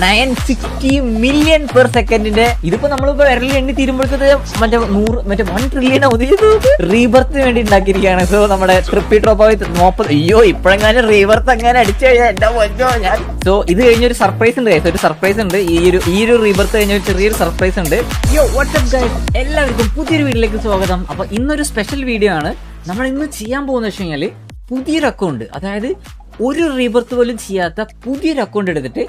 960 million per second. ഇതിപ്പോ നമ്മളിപ്പോ വിരലിൽ എണ്ണി തീരുമ്പോഴത്തത് മറ്റേ 1 ട്രില്യൺ റീബർത്തിന് വേണ്ടി ഉണ്ടാക്കിയിരിക്കുകയാണ്. സോ നമ്മുടെ ട്രിപ്പി ഡ്രോപ്പ് 40. അയ്യോ ഇപ്പോഴെങ്ങാനും റീബർത്ത് അങ്ങനെ അടിച്ചു കഴിഞ്ഞാൽ എന്റെ പൊന്നോ ഞാൻ. സോ ഇത് കഴിഞ്ഞൊരു സർപ്രൈസ് ഉണ്ട്, ഒരു സർപ്രൈസ് ഉണ്ട്. ഈ ഒരു റീബർത്ത് കഴിഞ്ഞ ഒരു ചെറിയൊരു സർപ്രൈസ് ഉണ്ട്. യോ വാട്സ്ആപ്പ് ഗൈസ്, എല്ലാവർക്കും പുതിയൊരു വീഡിയോയിലേക്ക് സ്വാഗതം. അപ്പൊ ഇന്നൊരു സ്പെഷ്യൽ വീഡിയോ ആണ്. നമ്മൾ ഇന്ന് ചെയ്യാൻ പോകുന്ന വെച്ച് കഴിഞ്ഞാല് പുതിയൊരു അക്കൗണ്ട്, അതായത് ഒരു റീബർത്ത് പോലും ചെയ്യാത്ത പുതിയൊരു അക്കൗണ്ട് എടുത്തിട്ട്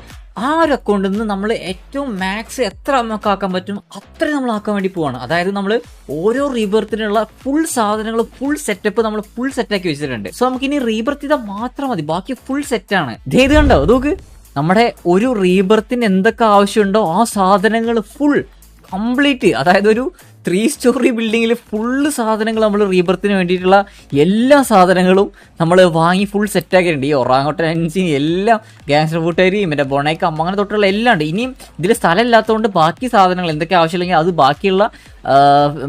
ആ ഒരു അക്കൗണ്ടിൽ നിന്ന് നമ്മൾ ഏറ്റവും മാക്സ് എത്ര നമുക്ക് ആക്കാൻ പറ്റും അത്രയും നമ്മൾ ആക്കാൻ വേണ്ടി പോവാണ്. അതായത് നമ്മൾ ഓരോ റീബർത്തിനുള്ള ഫുൾ സാധനങ്ങൾ, ഫുൾ സെറ്റപ്പ് നമ്മൾ ഫുൾ സെറ്റാക്കി വെച്ചിട്ടുണ്ട്. സോ നമുക്ക് ഇനി റീബർത്ത് ചെയ്താൽ മാത്രം മതി, ബാക്കി ഫുൾ സെറ്റാണ്. ഇത് കണ്ടോ, നോക്ക്, നമ്മുടെ ഒരു റീബർത്തിന് എന്തൊക്കെ ആവശ്യമുണ്ടോ ആ സാധനങ്ങൾ ഫുൾ കംപ്ലീറ്റ്, അതായത് ഒരു 3 സ്റ്റോറി ബിൽഡിങ്ങിൽ ഫുള്ള് സാധനങ്ങൾ നമ്മൾ റീബർത്തിന് വേണ്ടിയിട്ടുള്ള എല്ലാ സാധനങ്ങളും നമ്മൾ വാങ്ങി ഫുൾ സെറ്റാക്കിയിട്ടുണ്ട്. ഈ ഒറാങ്ങോട്ടൻസിന് എല്ലാം, ഗാങ്സ്റ്റർ ഫുട്ടേരി, മറ്റേ ബൊണൈക്ക അമ്മ അങ്ങനെ തൊട്ടുള്ള എല്ലാം ഉണ്ട്. ഇനിയും ഇതിൽ സ്ഥലം ഇല്ലാത്തതുകൊണ്ട് ബാക്കി സാധനങ്ങൾ എന്തൊക്കെ ആവശ്യമില്ലെങ്കിൽ അത് ബാക്കിയുള്ള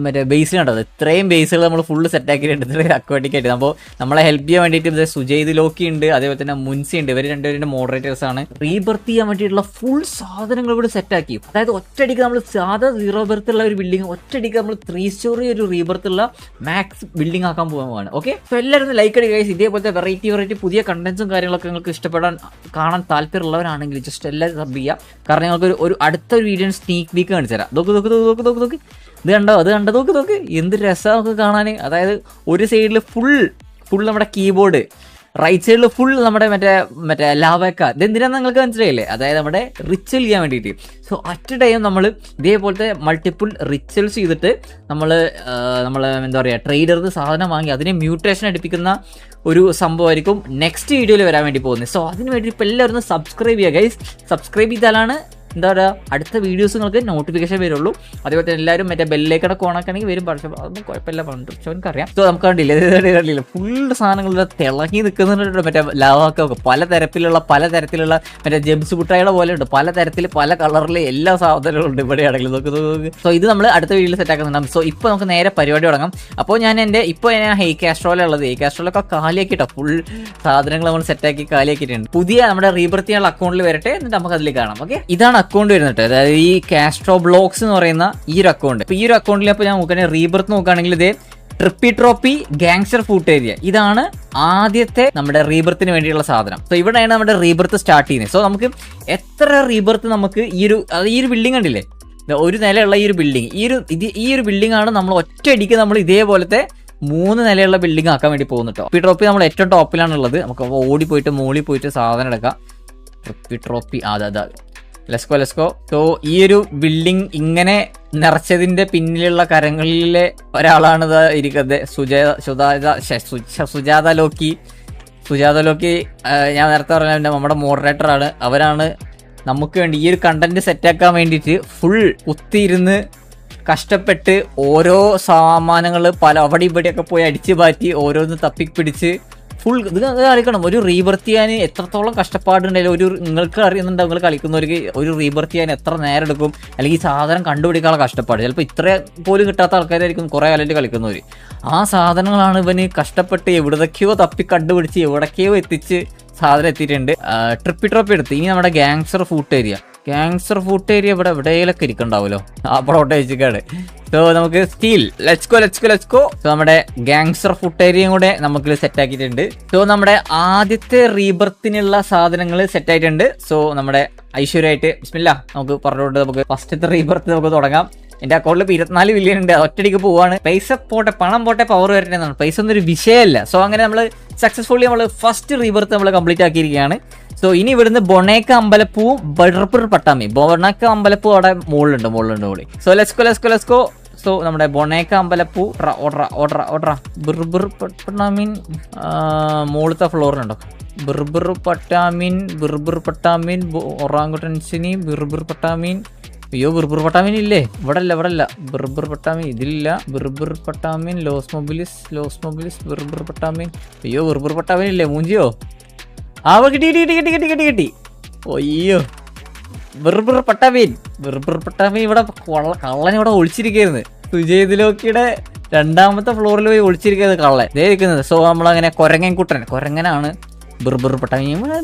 മറ്റേ ബേസ് കണ്ടത്, ഇത്രയും ബേസുകൾ നമ്മൾ ഫുള്ള് സെറ്റാക്കിയിട്ടുണ്ട് ഇത്രയും അക്വാട്ടിക് ആയിട്ട്. അപ്പോൾ നമ്മളെ ഹെൽപ്പ് ചെയ്യാൻ വേണ്ടിയിട്ട് സുജയ്ത് ലോക്കി ഉണ്ട്, അതേപോലെ തന്നെ മുൻസി ഉണ്ട്. ഇവർ രണ്ടുപേരുടെ മോഡറേറ്റേഴ്സ് ആണ്. റീബർത്ത് ചെയ്യാൻ വേണ്ടിയിട്ടുള്ള ഫുൾ സാധനങ്ങൾ ഇവിടെ സെറ്റാക്കി. അതായത് ഒറ്റയടിക്ക് നമ്മൾ സാധാ 0 ബെർത്ത് ഉള്ള ഒരു ബിൽഡിംഗ് ഒറ്റയടിക്ക് നമ്മൾ 3 സ്റ്റോറി ഒരു റീബർത്ത് ഉള്ള മാക്സ് ബിൽഡിംഗ് ആക്കാൻ പോകാൻ. ഓക്കെ, സോ എല്ലാവരും ലൈക്ക് അടിക്കുക ഗൈസ്. ഇതേപോലത്തെ വെറൈറ്റി പുതിയ കണ്ടന്റ്സും കാര്യങ്ങളൊക്കെ നിങ്ങൾക്ക് ഇഷ്ടപ്പെടാൻ കാണാൻ താല്പര്യമുള്ളവരാണെങ്കിൽ ജസ്റ്റ് എല്ലാവരും സബ് ചെയ്യുക. കാരണം ഞങ്ങൾക്ക് ഒരു അടുത്തൊരു വീഡിയോ സ്നീക്ക് വീക്ക് കാണിച്ചു തരാം. നോക്ക് ഇത് കണ്ടോ, നോക്ക് എന്ത് രസമാണ് നമുക്ക് കാണാൻ. അതായത് ഒരു സൈഡിൽ ഫുൾ നമ്മുടെ കീബോർഡ്, റൈറ്റ് സൈഡിൽ ഫുൾ നമ്മുടെ മറ്റേ ലാവക്ക. ഇതെന്തിനാന്ന് നിങ്ങൾക്ക് മനസ്സിലായില്ലേ? അതായത് നമ്മുടെ റിച്വൽ ചെയ്യാൻ വേണ്ടിയിട്ട്. സോ അറ്റ് ടൈം നമ്മൾ ഇതേപോലത്തെ മൾട്ടിപ്പിൾ റിച്വൽസ് ചെയ്തിട്ട് നമ്മൾ എന്താ പറയുക, ട്രേഡറിന് സാധനം വാങ്ങി അതിനെ മ്യൂട്ടേഷൻ അടുപ്പിക്കുന്ന ഒരു സംഭവമായിരിക്കും നെക്സ്റ്റ് വീഡിയോയിൽ വരാൻ വേണ്ടി പോകുന്നത്. സോ അതിന് വേണ്ടി ഇപ്പോൾ എല്ലാവരും സബ്സ്ക്രൈബ് ചെയ്യുക ഗൈസ്. സബ്സ്ക്രൈബ് ചെയ്താലാണ് എന്താ പറയുക, അടുത്ത വീഡിയോസ് നിങ്ങൾക്ക് നോട്ടിഫിക്കേഷൻ വരുള്ളൂ. അതേപോലെ തന്നെ എല്ലാവരും മറ്റേ ബെല്ലിലേക്കൊക്കെ ഓണാക്കുകയാണെങ്കിൽ വരും. പക്ഷേ അതൊന്നും കുഴപ്പമില്ല, പക്ഷെ എനിക്കറിയാം. സോ നമുക്ക് കണ്ടില്ല ഫുൾ സാധനങ്ങളിൽ തിളങ്ങി നിൽക്കുന്നുണ്ട്. മറ്റേ ലാവാക്കൊക്കെ പലതരത്തിലുള്ള മറ്റേ ജെംസ് മുട്ടായിയുടെ പോലെ ഉണ്ട്, പലതരത്തിൽ പല കളറിൽ എല്ലാ സാധനങ്ങളും ഉണ്ട് ഇവിടെയാണെങ്കിലും. നോക്ക്. സോ ഇത് നമ്മൾ അടുത്ത വീഡിയോയിൽ സെറ്റ് ആക്കുന്നുണ്ടാകും. സോ ഇപ്പോൾ നമുക്ക് നേരെ പരിപാടി തുടങ്ങാം. അപ്പോൾ ഞാൻ ഹെയ് കാസ്ട്രോലുള്ളത്, കാസ്ട്രോലൊക്കെ കാലിയാക്കിയിട്ടോ, ഫുൾ സാധനങ്ങൾ നമ്മൾ സെറ്റാക്കി കാലിയാക്കിയിട്ടുണ്ട്. പുതിയ നമ്മുടെ റീബർത്ത് ചെയ്യാനുള്ള അക്കൗണ്ടിൽ വരട്ടെ, എന്നിട്ട് നമുക്ക് അതിൽ കാണാം. ഓക്കെ, ഇതാണ് അക്കൗണ്ട് വരുന്നത്. അതായത് ഈ കാസ്ട്രോ ബ്ലോക്സ് എന്ന് പറയുന്ന ഈ ഒരു അക്കൗണ്ട്. ഇപ്പൊ ഈ ഒരു അക്കൗണ്ടിൽ അപ്പോൾ ഞാൻ നോക്കുകയാണെങ്കിൽ റീബർത്ത് നോക്കുകയാണെങ്കിൽ ഇത് ട്രിപ്പി ട്രോപ്പി ഗാങ്സ്റ്റർ ഫുട്ട് ഏരിയ, ഇതാണ് ആദ്യത്തെ നമ്മുടെ റീബർത്തിന് വേണ്ടിയുള്ള സാധനം. സോ ഇവിടെയാണ് നമ്മുടെ റീബർത്ത് സ്റ്റാർട്ട് ചെയ്യുന്നത്. സോ നമുക്ക് എത്ര റീബർത്ത് നമുക്ക് ഈ ഒരു ബിൽഡിംഗ് കണ്ടില്ലേ, ഒരു നിലയുള്ള ഈ ഒരു ബിൽഡിംഗ്, ഈ ഒരു ബിൽഡിംഗ് ആണ് നമ്മൾ ഒറ്റയടിക്ക് നമ്മൾ ഇതേപോലത്തെ 3 നിലയുള്ള ബിൽഡിംഗ് ആക്കാൻ വേണ്ടി പോകുന്നു കേട്ടോ. ട്രിപ്പി ട്രോപ്പി നമ്മൾ ഏറ്റവും ടോപ്പിലാണുള്ളത്. നമുക്ക് ഓടിപ്പോയിട്ട് മുകളിൽ പോയിട്ട് സാധനം എടുക്കാം. ട്രിപ്പി ട്രോപ്പി അതാ ലെസ്കോ. സോ ഈ ഒരു ബിൽഡിംഗ് ഇങ്ങനെ നിറച്ചതിന്റെ പിന്നിലുള്ള കരങ്ങളിലെ ഒരാളാണ് ഇരിക്കുന്നത്, സുജാത ലോക്കി. ഞാൻ നേരത്തെ പറഞ്ഞ നമ്മുടെ മോഡറേറ്ററാണ്. അവരാണ് നമുക്ക് വേണ്ടി ഈ ഒരു കണ്ടന്റ് സെറ്റാക്കാൻ വേണ്ടിയിട്ട് ഫുൾ കുത്തിയിരുന്ന് കഷ്ടപ്പെട്ട് ഓരോ സാമാനങ്ങൾ അവിടെ ഇവിടെയൊക്കെ പോയി അടിച്ചു മാറ്റി ഓരോന്ന് തപ്പിപ്പിടിച്ച് ഫുൾ ഇത് കളിക്കണം. ഒരു റീബർത്ത് ചെയ്യാൻ എത്രത്തോളം കഷ്ടപ്പാടുണ്ടായാലും നിങ്ങൾക്ക് അറിയുന്നുണ്ടാവും, നിങ്ങൾ കളിക്കുന്നവർക്ക് ഒരു റീബർത്ത് ചെയ്യാൻ എത്ര നേരം എടുക്കും, അല്ലെങ്കിൽ ഈ സാധനം കണ്ടുപിടിക്കാനുള്ള കഷ്ടപ്പാട്. ചിലപ്പോൾ ഇത്ര പോലും കിട്ടാത്ത ആൾക്കാരായിരിക്കും കുറേ കാലമായിട്ട് കളിക്കുന്നവർ. ആ സാധനങ്ങളാണ് ഇവന് കഷ്ടപ്പെട്ട് എവിടേക്കോ തപ്പി കണ്ടുപിടിച്ച് എവിടേക്കോ എത്തിച്ച് സാധനം എത്തിയിട്ടുണ്ട്. ട്രിപ്പി എടുത്ത് ഇനി നമ്മുടെ ഗാങ്സ്റ്റർ ഫുട്ട് ഏരിയ ഇവിടെ എവിടെയൊക്കെ ഇരിക്കണ്ടാവുമല്ലോ, അപ്പോഴോട്ടെ വെച്ചിക്കാണ്. സോ നമുക്ക് സ്റ്റീൽ ലെറ്റ്സ് ഗോ. സോ നമ്മുടെ ഗാങ്സ്റ്റർ ഫുട്ട് ഏരിയയും കൂടെ നമുക്ക് സെറ്റ് ആക്കിയിട്ടുണ്ട്. സോ നമ്മുടെ ആദ്യത്തെ റീബർത്തിനുള്ള സാധനങ്ങൾ സെറ്റ് ആയിട്ടുണ്ട്. സോ നമ്മുടെ ഐശ്വര്യമായിട്ട് ബിസ്മില്ലാ നമുക്ക് പറഞ്ഞുകൊണ്ട് നമുക്ക് ഫസ്റ്റത്തെ റീബർത്ത് നമുക്ക് തുടങ്ങാം. എന്റെ അക്കൗണ്ടിൽ 24 ബില്യൺ ഉണ്ട്, ഒറ്റടിക്ക് പോവാണ്. പണം പോട്ടെ പവർ വരട്ടെ എന്നാണ്. പൈസ ഒന്നും ഒരു വിഷയമല്ല. സോ അങ്ങനെ നമ്മൾ സക്സസ്ഫുള്ളി നമ്മൾ ഫസ്റ്റ് റീബർത്ത് നമ്മൾ കംപ്ലീറ്റ് ആക്കിയിരിക്കുകയാണ്. സോ ഇനി ഇവിടുന്ന് ബൊണേക്ക അമ്പലപ്പൂവും ബഡർപൂർ പട്ടാമി, ബൊണേക്ക അമ്പലപ്പൂ അവിടെ മുകളിലുണ്ട് കൂടി. So let's go. സോ നമ്മുടെ ബൊണേക്ക അമ്പലപ്പൂ ഓർഡർ ബിർബിർ പട്ടാമീൻ മുകളിലത്തെ ഫ്ലോറിനുണ്ടോ, ബിർബിർ പട്ടാമീൻ ഒറാങ്കുട്ടൻസിനി ബിർബിർ പട്ടാമീൻ. അയ്യോ ബിർബിർ പട്ടാമീൻ ഇല്ലേ, ഇവിടെ അല്ല ബിർബിർ പട്ടാമീൻ ഇതിലില്ല. ബിർബിർ പട്ടാമീൻ ലോസ് മൊബിലിസ് ബിർബിർ പട്ടാമീൻ. അയ്യോ ബിർബിർ പട്ടാമീൻ ഇല്ലേ, മൂഞ്ചിയോ? കിട്ടി. അയ്യോ ബിർബിർ പട്ടാമീൻ ഇവിടെ കള്ളൻ ഇവിടെ ഒളിച്ചിരിക്കുന്നു. സുജയ്ത് ലോക്കിയുടെ 2ാമത്തെ ഫ്ലോറിൽ പോയി ഒളിച്ചിരിക്കുന്നത് കള്ളൻ ഇതേ ഇരിക്കുന്നത്. സോ നമ്മളങ്ങനെ കൊരങ്ങനാണ് ബിർബിർപ്പെട്ട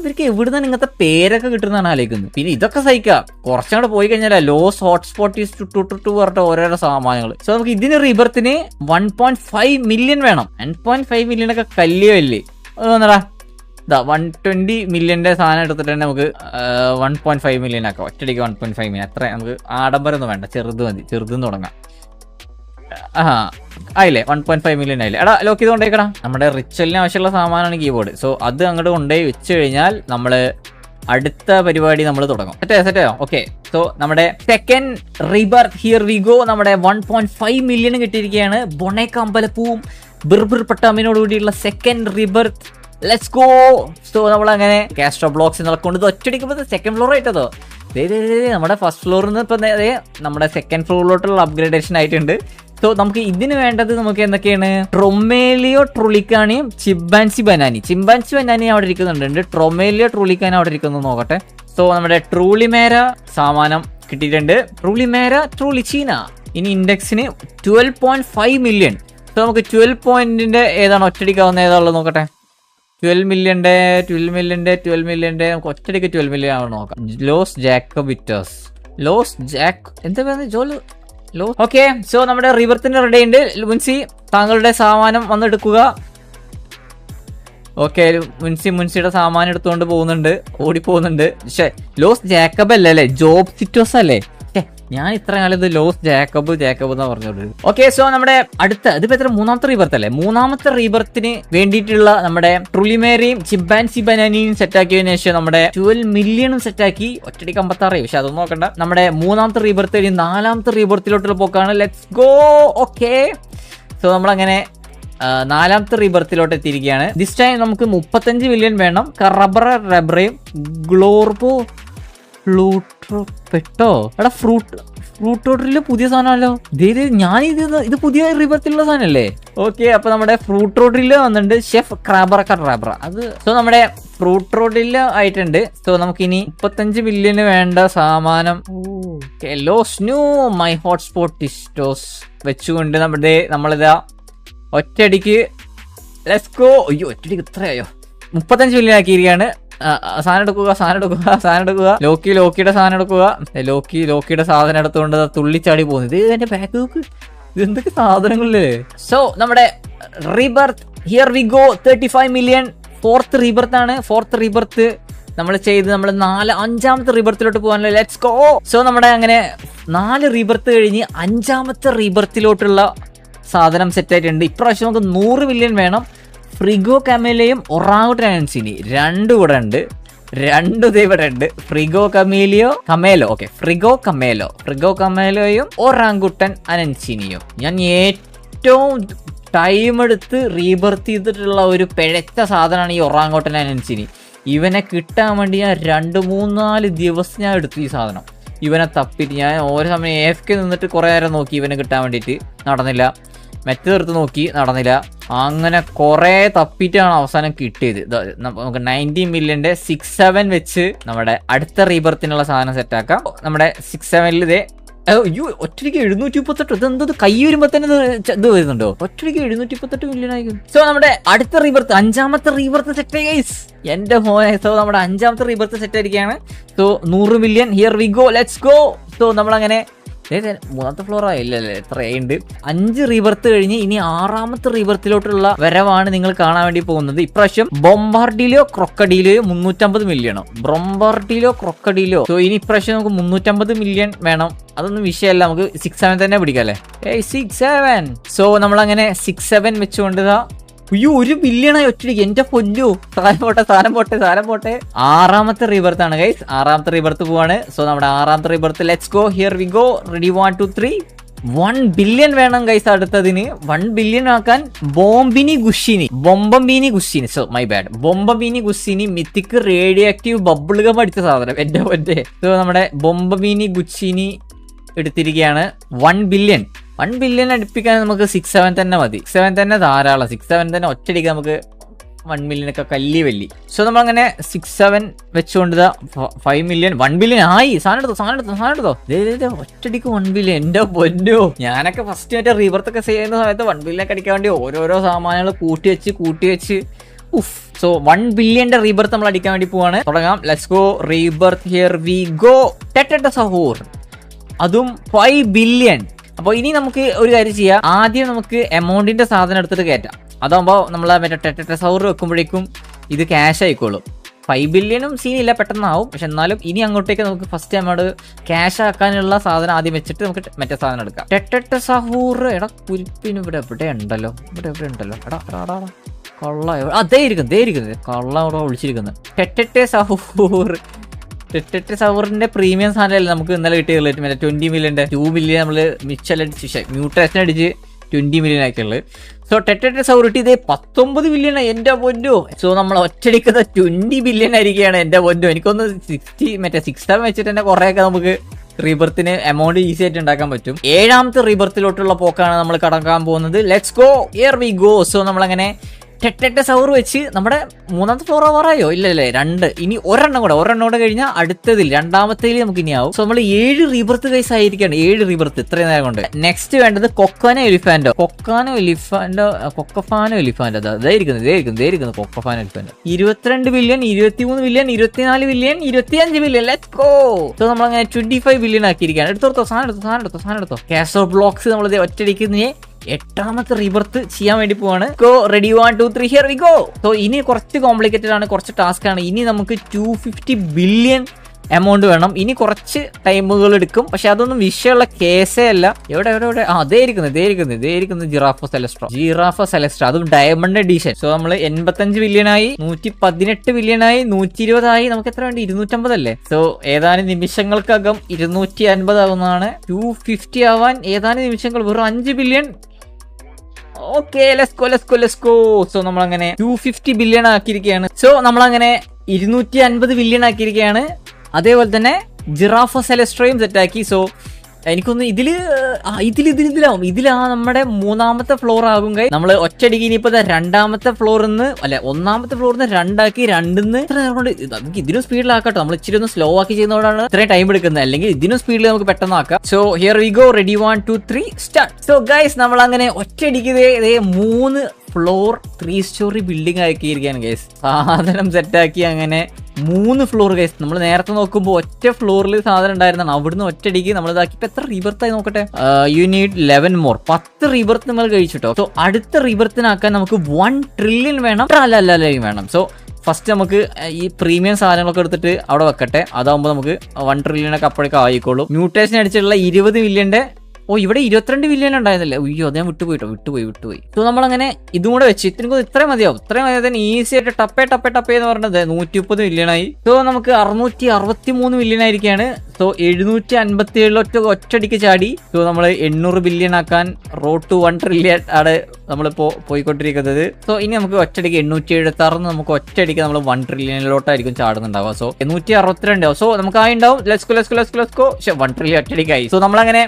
ഇവർക്ക് എവിടുന്നാണ് ഇങ്ങനത്തെ പേരൊക്കെ കിട്ടുന്നതാണ് ആലോചിക്കുന്നത്. പിന്നെ ഇതൊക്കെ സഹിക്കാം, കുറച്ചങ്ങോട്ട് പോയി കഴിഞ്ഞാൽ ലോസ് ഹോട്ട്സ്പോട്ട് പറഞ്ഞിട്ട് ഓരോരോ സാമാനങ്ങൾ. സോ നമുക്ക് ഇതിന് റീബർത്തിന് 1.5 മില്യൺ വേണം. 1.5 മില്യൺ ഒക്കെ കല്യല്ലേ തോന്നടാ. 120 മില്യന്റെ സാധനം എടുത്തിട്ട് തന്നെ നമുക്ക് 1.5 മില്യൺ ആക്കാം. ഒറ്റയടിക്ക് 1.5 മില്യൺ. അത്ര നമുക്ക് ആഡംബരമൊന്നും വേണ്ട, ചെറുത് മതി. ചെറുതെന്ന് തുടങ്ങാം. ആയില്ലേ, 1.5 മില്യൺ ആയില്ലേ. എടാ ലോക്ക് ഇത് കൊണ്ടേക്കടാ. നമ്മുടെ റിച്വലിന് ആവശ്യമുള്ള സാധനമാണ് കീബോർഡ്. സോ അത് അങ്ങോട്ട് കൊണ്ടുപോയി വെച്ച് കഴിഞ്ഞാൽ നമ്മള് അടുത്ത പരിപാടി നമ്മൾ തുടങ്ങും. സെറ്റോ ഓക്കെ. സോ നമ്മുടെ second rebirth here we go. നമ്മുടെ 1.5 മില്യൺ കിട്ടിയിരിക്കുകയാണ്. ബൊണേക്ക അമ്പലപ്പൂവും ബിർബിർ പട്ടാമിനോട് കൂടിയുള്ള second rebirth. Let's go. So നമ്മളങ്ങനെ കാസ്ട്രോ ബ്ലോക്സ് കൊണ്ട് ഒറ്റടിക്കുമ്പോൾ സെക്കൻഡ് ഫ്ലോർ ആയിട്ടതോ നമ്മുടെ ഫസ്റ്റ് ഫ്ലോറിൽ നിന്ന് ഇപ്പം നമ്മുടെ സെക്കൻഡ് ഫ്ലോറിലോട്ടുള്ള അപ്ഗ്രേഡേഷൻ ആയിട്ടുണ്ട്. സോ നമുക്ക് ഇതിന് വേണ്ടത് നമുക്ക് എന്തൊക്കെയാണ്? ട്രൊമേലിയോ ട്രുളിക്കാണിയും ചിമ്പാൻസി ബനാനി അവിടെ ഇരിക്കുന്നുണ്ട്. ട്രൊമേലിയോ ട്രുളിക്കാനി അവിടെ ഇരിക്കുന്നു നോക്കട്ടെ. സോ നമ്മുടെ ട്രൂളിമേര സാമാനം കിട്ടിയിട്ടുണ്ട്. ട്രൂളിച്ചീന. ഇനി ഇൻഡെക്സിന് 12.5 മില്യൺ. സോ നമുക്ക് 12 പോയിന്റിന്റെ ഏതാണ് ഒറ്റടിക്കാവുന്ന ഏതാണുള്ളത് നോക്കട്ടെ. 12 മില്യന്റെ നമുക്ക് ഒറ്റടിക്ക് 12 മില്യൺ ആണ് നോക്കാം. എന്താ പറയുന്നത്? ഓക്കെ. സോ നമ്മുടെ റീബർത്തിന് റെഡി ഉണ്ട്. മുൻസി താങ്കളുടെ സാമാനം വന്നെടുക്കുക. ഓക്കെ, മുൻസിയുടെ സാമാനം എടുത്തുകൊണ്ട് പോകുന്നുണ്ട്, ഓടിപ്പോകുന്നുണ്ട്. പക്ഷേ ലോസ് ജാക്കബ് അല്ലേ, ജോബ് സിറ്റോസ് അല്ലേ? ഞാൻ ഇത്ര കാലം ഇത് ലോസ് ജാക്കബ് എന്നാ പറഞ്ഞോളൂ. ഓക്കെ. സോ നമ്മുടെ അടുത്ത ഇതിപ്പോ എത്ര മൂന്നാമത്തെ റീബർത്ത് അല്ലേ? മൂന്നാമത്തെ റീബർത്തിന് വേണ്ടിയിട്ടുള്ള നമ്മുടെ ട്രുളിമേരയും ചിമ്പാൻസി ബനാനിയും സെറ്റാക്കിയതിനു ശേഷം നമ്മുടെ 12 മില്യണും സെറ്റാക്കി. ഒറ്റടിക്ക് 56. പക്ഷെ അതൊന്നും നോക്കണ്ട. നമ്മുടെ മൂന്നാമത്തെ റീബർത്ത് കഴിഞ്ഞ് നാലാമത്തെ റീബർത്തിലോട്ടുള്ള പോക്കാണ്. Let's go. ഓക്കെ. സോ നമ്മളങ്ങനെ നാലാമത്തെ റീബർത്തിലോട്ട് എത്തിയിരിക്കുകയാണ്. ദിസ് ടൈം നമുക്ക് 35 മില്യൺ വേണം. റബ്രയും ഗ്ലോർബോ പെട്ടോ. എടാ ഫ്രൂട്ടോട്ടില് പുതിയ സാധനമല്ലോ. ഞാൻ ഇത് പുതിയ റീബർത്തിലുള്ള സാധനല്ലേ? ഓക്കെ. അപ്പൊ നമ്മുടെ ഫ്രൂട്ട് റോഡില് വന്നിട്ടുണ്ട് ഷെഫ് ക്രാബറ. അത് സോ നമ്മുടെ ഫ്രൂട്ട് റോഡില് ആയിട്ടുണ്ട്. സോ നമുക്ക് ഇനി 35 മില്യന് വേണ്ട സാമാനം മൈ ഹോട്ട്സ്പോട്ട് ടിസ്റ്റോസ് വെച്ചുകൊണ്ട് നമ്മളിതാ ഒറ്റയടിക്ക് ലെറ്റ്സ് ഗോ. അയ്യോ ഒറ്റയടിക്ക് ഇത്രയോ 35 മില്യൺ ആക്കിയിരിക്കുകയാണ്. സാധനം എടുക്കുക. ലോക്കിയുടെ സാധനം എടുക്കുക. ലോക്കിയുടെ സാധനം എടുത്തുകൊണ്ട് തുള്ളിച്ചാടി പോകുന്നത്. ഇത് എന്റെ ബാക്ക് നോക്ക്, ഇത് എന്തൊക്കെ സാധനങ്ങളില്ലേ. സോ നമ്മുടെ rebirth here we go. 35 million. Fourth rebirth നമ്മൾ ചെയ്ത് നമ്മൾ അഞ്ചാമത്തെ റീബർത്തിലോട്ട് പോകാനല്ലേ. Let's go. സോ നമ്മുടെ അങ്ങനെ 4 റീബർത്ത് കഴിഞ്ഞ് 5ആമത്തെ റീബർത്തിലോട്ടുള്ള സാധനം സെറ്റ് ആയിട്ടുണ്ട്. ഇപ്രാവശ്യം നമുക്ക് 100 മില്യൺ വേണം. ഫ്രിഗോ കമേലയും ഒറാങ്ങുട്ടൻ രണ്ടും ഇവിടെ ഉണ്ട്. ഫ്രിഗോ കമേലോയും ഒറാങ്കുട്ടൻ അനൻസിനിയും. ഞാൻ ഏറ്റവും ടൈം എടുത്ത് റീബർത്ത് ചെയ്തിട്ടുള്ള ഒരു പിഴച്ച സാധനമാണ് ഈ ഒറാങ്കുട്ടൻ അനൻസിനി. ഇവനെ കിട്ടാൻ വേണ്ടി ഞാൻ 2-3-4 ദിവസം ഞാൻ എടുത്തു ഈ സാധനം. ഇവനെ തപ്പിട്ട് ഞാൻ ഓരോ സമയം AFK നിന്നിട്ട് കുറെ നേരം നോക്കി ഇവനെ കിട്ടാൻ വേണ്ടിയിട്ട്. നടന്നില്ല. മെറ്റെടുത്ത് നോക്കി, നടന്നില്ല. അങ്ങനെ കുറെ തപ്പിട്ടാണ് അവസാനം കിട്ടിയത്. നമുക്ക് 90 മില്യന്റെ 6-7 വെച്ച് നമ്മുടെ അടുത്ത റീബർത്തിനുള്ള സാധനം സെറ്റാക്കാം. നമ്മുടെ 6-7 ഇതേ ഒറ്റയ്ക്ക് 738. ഇതെന്തോ കൈ വരുമ്പോ തന്നെ ഇത് വരുന്നുണ്ടോ? ഒറ്റയ്ക്ക് 738 മില്യൺ ആയിരിക്കും. സോ നമ്മുടെ അടുത്ത റീബർത്ത് 5ആമത്തെ റീബർത്ത് സെറ്റ് ഗൈസ്. എന്റെ മോനെ. സോ നമ്മുടെ 5ആമത്തെ റീബർത്ത് സെറ്റ് ആയിരിക്കുകയാണ്. So 100 million here we go. Let's go. So നമ്മളങ്ങനെ മൂന്നാമത്തെ ഫ്ലോർ ആയില്ലല്ലേ, എത്രയുണ്ട്? 5 റീബർത്ത് കഴിഞ്ഞ് ഇനി 6ആമത്തെ റീബർത്തിലോട്ടുള്ള വരവാണ് നിങ്ങൾ കാണാൻ വേണ്ടി പോകുന്നത്. ഇപ്രാവശ്യം ബൊംബാർഡിലോ ക്രൊക്കഡീലോയോ 350 മില്യണോ. സോ ഇനി ഇപ്രാവശ്യം നമുക്ക് 350 മില്യൺ വേണം. അതൊന്നും വിഷയമല്ല, നമുക്ക് 6-7 തന്നെ പിടിക്കാല്ലേ. 6-7. സോ നമ്മളങ്ങനെ 6-7 വെച്ചുകൊണ്ട് അയ്യോ 1 ബില്യണായി ഒറ്റയ്ക്ക്. എന്റെ പൊന്നു. സാധനം പോട്ടെ. 6ആമത്തെ റീബർത്ത് ആണ് ഗൈസ്. 6ആമത്തെ റീബർത്ത് പോവാണ്. സോ നമ്മുടെ 6ആമത്തെ rebirth. Let's go. Here we go. Ready 1 2 3. 1 billion വേണം ഗൈസ് അടുത്തതിന്. 1 ബില്യൺ ആക്കാൻ Bombombini Gusini. So my bad. Bombombini Gusini mythic radioactive bubble gum അടിച്ച സാധനം. എന്റെ പൊന്നെ. സോ നമ്മുടെ ബൊംബംബിനി ഗുഷിനി എടുത്തിരിക്കുകയാണ്. 1 ബില്യൺ അടുപ്പിക്കാൻ നമുക്ക് 6-7 തന്നെ മതി. 6-7 തന്നെ ധാരാളം. 6-7 തന്നെ ഒറ്റയടിക്ക് നമുക്ക് 1 മില്യൺ ഒക്കെ കല്ലി. സോ നമ്മളങ്ങനെ 6-7 വെച്ചുകൊണ്ട് 5 മില്യൺ 1 ബില്യൺ ആയി. സാധനം എടുത്തോ. ഒറ്റയടിക്ക് 1 ബില്യൺ. എന്റെ പൊന്നോ. ഞാനൊക്കെ ഫസ്റ്റ് മറ്റേ റീബർത്ത് ഒക്കെ ചെയ്യുന്ന സമയത്ത് 1 ബില്യൺ അടിക്കാൻ വേണ്ടി ഓരോരോ സാമാനങ്ങൾ കൂട്ടി വെച്ച് സോ 1 ബില്യന്റെ റീബർത്ത് നമ്മൾ അടിക്കാൻ വേണ്ടി പോവാണ്. തുടങ്ങാം. Let's go. Rebirth here we go. Zahoor, അതും 5 ബില്യൺ. അപ്പോൾ ഇനി നമുക്ക് ഒരു കാര്യം ചെയ്യാം. ആദ്യം നമുക്ക് എമൗണ്ടിന്റെ സാധനം എടുത്തിട്ട് കയറ്റാം. അതാകുമ്പോൾ നമ്മൾ മറ്റേ സൗർ വെക്കുമ്പോഴേക്കും ഇത് ക്യാഷ് ആയിക്കോളും. 5 ബില്യണും സീനില്ല, പെട്ടെന്നാവും. പക്ഷെ എന്നാലും ഇനി അങ്ങോട്ടേക്ക് നമുക്ക് ഫസ്റ്റ് എമൗണ്ട് ക്യാഷ് ആക്കാനുള്ള സാധനം ആദ്യം വെച്ചിട്ട് നമുക്ക് മറ്റേ സാധനം എടുക്കാം. സഹൂർ എടാ കുരിപ്പിന് ഇവിടെ ഉണ്ടല്ലോ, എടാ കൊള്ള അതേ ഇരിക്കുന്നത് കൊള്ള അവിടെ വിളിച്ചിരിക്കുന്നത്. സഹൂറിന്റെ പ്രീമിയം സാധനമല്ലേ നമുക്ക് ഇന്നലെ കിട്ടിയുള്ളൂ. മറ്റേ 20 മില്യന്റെ 2 മില്യൺ നമ്മള് മിച്ചലടിച്ച് മ്യൂട്ടേഷൻ അടിച്ച് 20 മില്യൺ ആക്കിയുള്ളത്. സോ സഹൂർ ഇതേ 19 ബില്യൺ എന്റെ പൊന്നോ. സോ നമ്മൾ ഒറ്റടിക്കുന്ന 20 ബില്യൺ ആയിരിക്കുകയാണ് എന്റെ പൊന്നോ. എനിക്കൊന്ന് 6 വെച്ചിട്ട് തന്നെ കുറെയൊക്കെ നമുക്ക് റീബർത്തിന് എമൗണ്ട് ഈസി ആയിട്ട് ഉണ്ടാക്കാൻ പറ്റും. 7ാമത്തെ റീബർത്തിലോട്ടുള്ള പോക്കാണ് നമ്മൾ കടക്കാൻ പോകുന്നത്. Let's go, here we go. So നമ്മളങ്ങനെ സൗർ വെച്ച് നമ്മുടെ 3ാമത്തെ ഫ്ലോർ ആവാറായോ? ഇല്ലല്ലേ, 2. ഇനി ഒരെണ്ണം കൂടെ കഴിഞ്ഞാൽ അടുത്തതിൽ 2ാമത്തേൽ നമുക്ക് ഇനി ആവും. സോ നമ്മൾ 7 റീബർത്ത് കൈസ് ആയിരിക്കാണ്. 7 റീബർത്ത് ഇത്രയും നേരം കൊണ്ട്. നെക്സ്റ്റ് വേണ്ടത് കൊക്കഫാനോ എലിഫാന്റോ അതായിരിക്കുന്നു. കൊക്കഫാനോ എലിഫാന്റോ 22 billion, 23 billion, 24 billion, 25 billion. Let's go. So നമ്മളങ്ങനെ 25 ബില്യൺ ആക്കിയിരിക്കുകയാണ്. എടുത്തോ, സാധനം എടുത്തോ. കാസോ ബ്ലോക്സ് നമ്മൾ ഒറ്റടിക്കുന്നതിനെ 8ാമത്തെ റീബർത്ത് ചെയ്യാൻ വേണ്ടി പോവാണ്. Go, ready 1 2 3 here we go. So ഇനി കുറച്ച് കോംപ്ലിക്കേറ്റഡ് ആണ്, കുറച്ച് ടാസ്ക് ആണ്. ഇനി നമുക്ക് 250 ബില്യൺ എമൗണ്ട് വേണം. ഇനി കുറച്ച് ടൈമുകൾ എടുക്കും, പക്ഷെ അതൊന്നും വിഷയമുള്ള കേസേ അല്ല. എവിടെ അതേ ഇരിക്കുന്നത് ജിറാഫ സെലസ്ട്ര, അതും ഡയമണ്ട് എഡിഷൻ. സോ നമ്മൾ 85 ബില്യണായി, 118 ബില്യണായി, 120 ആയി. നമുക്ക് എത്ര വേണ്ടി? 250 അല്ലേ? സോ ഏതാനും നിമിഷങ്ങൾക്കകം 250 ആവുന്നതാണ്. 250 ആവാൻ ഏതാനും നിമിഷങ്ങൾ, വെറും 5 billion. Okay, let's go. So നമ്മളങ്ങനെ 250 ബില്യൺ ആക്കിയിരിക്കുകയാണ്. സോ നമ്മളങ്ങനെ 250 ബില്യൺ ആക്കിയിരിക്കുകയാണ്. അതേപോലെ തന്നെ ജിറാഫ സെലസ്ട്രയും സെറ്റാക്കി. സോ എനിക്കൊന്ന് ഇതിലാവും. ഇതിലാ നമ്മുടെ 3ാമത്തെ ഫ്ലോർ ആകും. നമ്മൾ ഒറ്റയടിക്ക് ഇനിയിപ്പോ 2ാമത്തെ ഫ്ലോറിന്ന് 1ാമത്തെ ഫ്ലോറിന്ന് 2 ആക്കി, 2ന്ന് ഇത്ര നേരം കൊണ്ട് നമുക്ക് ഇതിനും സ്പീഡിലാക്കട്ടോ. നമ്മൾ ഇച്ചിരി ഒന്ന് സ്ലോ ആക്കി ചെയ്യുന്നതുകൊണ്ടാണ് ഇത്രയും ടൈം എടുക്കുന്നത്. അല്ലെങ്കിൽ ഇതിനും സ്പീഡിൽ നമുക്ക് പെട്ടെന്ന് ആക്കാം. So here we go, ready 1 2 3 start. So guys നമ്മൾ അങ്ങനെ ഒറ്റയടിക്ക് 3 ഫ്ലോർ 3 സ്റ്റോറി ബിൽഡിംഗ് ആക്കിയിരിക്കുകയാണ് ഗൈസ്. സാധനം സെറ്റാക്കി അങ്ങനെ 3 ഫ്ലോർ ഗൈസ്. നമ്മൾ നേരത്തെ നോക്കുമ്പോൾ ഒറ്റ ഫ്ലോറിൽ സാധനം ഉണ്ടായിരുന്നാണ്. അവിടുന്ന് ഒറ്റയടിക്ക് നമ്മൾ ഇതാക്കിയപ്പോ എത്ര റീബർത്തായി നോക്കട്ടെ. You need 11 more. 10 റീബർത്ത് നമ്മൾ കഴിച്ചിട്ടോ. സോ അടുത്ത റീബർത്തിനാക്കാൻ നമുക്ക് 1 ട്രില്യൺ വേണം, വേണം. സോ ഫസ്റ്റ് നമുക്ക് ഈ പ്രീമിയം സാധനങ്ങളൊക്കെ എടുത്തിട്ട് അവിടെ വെക്കട്ടെ. അതാകുമ്പോൾ നമുക്ക് 1 ട്രില്യൺ ഒക്കെ അപ്പോഴേക്കും ആയിക്കോളും. മ്യൂട്ടേഷൻ അടിച്ചിട്ടുള്ള 20 മില്യന്റെ ഇവിടെ 22 ബില്യൺ ഉണ്ടായിരുന്നില്ലേ? അയ്യോ, അദ്ദേഹം വിട്ടുപോയി. സോ നമ്മളങ്ങനെ ഇതും കൂടെ വെച്ച് ഇത്രയും മതിയാവും. തന്നെ ഈസി ആയിട്ട് ടപ്പേ എന്ന് പറഞ്ഞത് 130 മില്യണായി. സോ നമുക്ക് 663 മില്യൺ ആയിരിക്കാണ്. സോ 757 ഒറ്റടിക്ക് ചാടി. സോ നമ്മൾ 800 ബില്യൺ ആക്കാൻ റോഡ് ടു 1 ട്രില്യൺ ആണ് നമ്മളിപ്പോ പോയിക്കൊണ്ടിരിക്കുന്നത്. സോ ഇനി നമുക്ക് ഒറ്റടിക്ക് 876 നമുക്ക് ഒറ്റടിക്ക് നമ്മൾ 1 ട്രില്യണിലോട്ടായിരിക്കും ചാടുന്നുണ്ടാവുക. സോ 862. സോ നമുക്ക് ആയി ഉണ്ടാവും. Let's go. 1 ട്രില്യൺ ഒറ്റടിക്കായി. സോ നമ്മളങ്ങനെ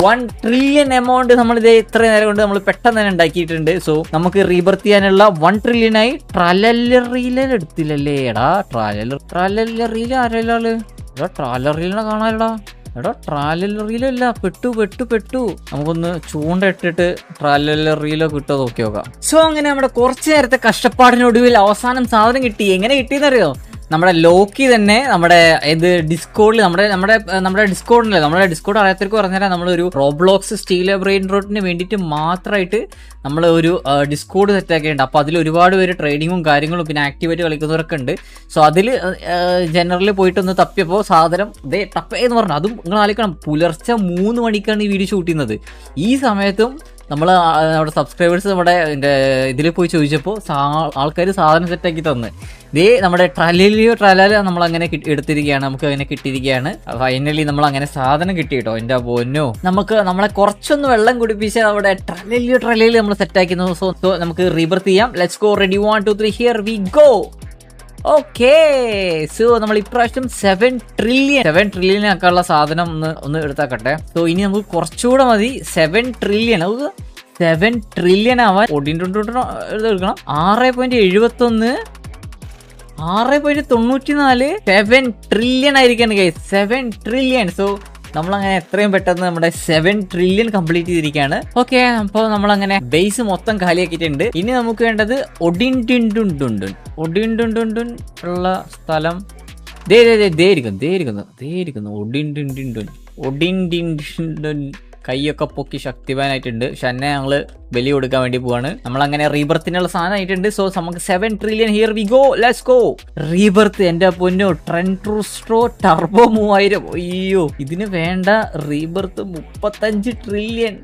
1 ട്രില്യൺ എമൗണ്ട് നമ്മൾ ഇത് ഇത്ര നേരം കൊണ്ട് നമ്മൾ പെട്ടെന്ന് തന്നെ ഉണ്ടാക്കിയിട്ടുണ്ട്. സോ നമുക്ക് റീബർത്ത് ചെയ്യാനുള്ള 1 ട്രില്യണായി. ട്രലല്ലറിയിലെ എടുത്തില്ലല്ലേ? എടാ ട്രാലല്ലറിയില ആരല്ലാള്? എടാ ട്രാലറിയിലെ കാണാനടാ. എടാ ട്രാലല്ലറിയിലല്ല, പെട്ടു. നമുക്കൊന്ന് ചൂണ്ട ഇട്ടിട്ട് ട്രാലല്ലറിയിലോ കിട്ടോ നോക്കി നോക്കാം. സോ അങ്ങനെ നമ്മുടെ കുറച്ചു നേരത്തെ കഷ്ടപ്പാടിനൊടുവിൽ അവസാനം സാധനം കിട്ടി. എങ്ങനെ കിട്ടിയെന്നറിയോ? നമ്മുടെ ലോക്കി തന്നെ നമ്മുടെ ഡിസ്കോഡിൽ നമ്മുടെ ഡിസ്കോഡിലല്ലേ, നമ്മുടെ ഡിസ്കോഡ് അറിയാത്തവർക്ക് പറഞ്ഞാൽ നമ്മളൊരു റോബ്ലോക്സ് സ്റ്റീൽ ബ്രെയിൻ റോട്ടിന് വേണ്ടിയിട്ട് മാത്രമായിട്ട് നമ്മൾ ഒരു ഡിസ്കോഡ് സെറ്റാക്കിയിട്ടുണ്ട്. അപ്പോൾ അതിൽ ഒരുപാട് പേര് ട്രേഡിങ്ങും കാര്യങ്ങളും പിന്നെ ആക്റ്റീവായിട്ട് കളിക്കുന്നവരൊക്കെ ഉണ്ട്. സോ അതിൽ ജനറലിൽ പോയിട്ടൊന്ന് തപ്പിയപ്പോൾ സാധനം ടപ്പേ എന്ന് പറഞ്ഞു. അതും നിങ്ങൾ ആലോചിക്കണം, പുലർച്ചെ 3 മണിക്കാണ് ഈ വീഡിയോ ഷൂട്ട് ചെയ്യുന്നത്. ഈ സമയത്തും നമ്മൾ നമ്മുടെ സബ്സ്ക്രൈബേഴ്സ് നമ്മുടെ ഇതിൽ പോയി ചോദിച്ചപ്പോൾ ആൾക്കാർ സാധനം സെറ്റാക്കി തന്ന്. നമ്മുടെ ട്രലാല നമ്മൾ അങ്ങനെ എടുത്തിരിക്കുകയാണ്. നമുക്ക് അങ്ങനെ കിട്ടിയിരിക്കുകയാണ്. ഫൈനലി നമ്മൾ അങ്ങനെ സാധനം കിട്ടി കേട്ടോ. എൻ്റെ പൊന്നോ, നമ്മളെ കുറച്ചൊന്ന് വെള്ളം കുടിപ്പിച്ച് അവിടെ ട്രലയിൽ നമ്മൾ സെറ്റാക്കുന്നു. സോ നമുക്ക് റീബർത്ത് ചെയ്യാം. Let's go, ready 1 2 3 here we go. Okay, so നമ്മൾ ഇപ്രാവശ്യം 7 ട്രില്യൺ ആക്കാനുള്ള സാധനം ഒന്ന് എടുത്താക്കട്ടെ. സോ ഇനി നമുക്ക് കുറച്ചുകൂടെ മതി. 7 ട്രില്യൺ ആവാൻ എടുക്കണം. 6.71 6.94 7 ട്രില്യൺ ആയിരിക്കാണ് ഗൈസ്. 7 ട്രില്യൺ. സോ നമ്മളങ്ങനെ എത്രയും പെട്ടെന്ന് നമ്മുടെ 7 ട്രില്യൺ കംപ്ലീറ്റ് ചെയ്തിരിക്കുകയാണ്. ഓക്കെ, അപ്പോൾ നമ്മളങ്ങനെ ബേസ് മൊത്തം കാലിയാക്കിയിട്ടുണ്ട്. ഇനി നമുക്ക് വേണ്ടത് ഒടിൻഡുണ്ടുണ്ടുണ്ടുൻ ഉള്ള സ്ഥലം ഒടിൻഡിൻഡുൻ കൈയൊക്കെ പൊക്കി ശക്തിവാനായിട്ടുണ്ട്. ഷന്നെ ഞങ്ങള് ബലി കൊടുക്കാൻ വേണ്ടി പോവാണ്. നമ്മളങ്ങനെ റീബർത്തിനുള്ള സാധനം ആയിട്ടുണ്ട്. സോ നമുക്ക് 7 trillion here we go, let's go. Rebirth എന്റെ പൊന്നോ, ട്രെൻട്രൂസ്ട്രോ ടർബോ 3000. അയ്യോ, ഇതിന് വേണ്ട റീബർത്ത് 35 ട്രില്യൺ.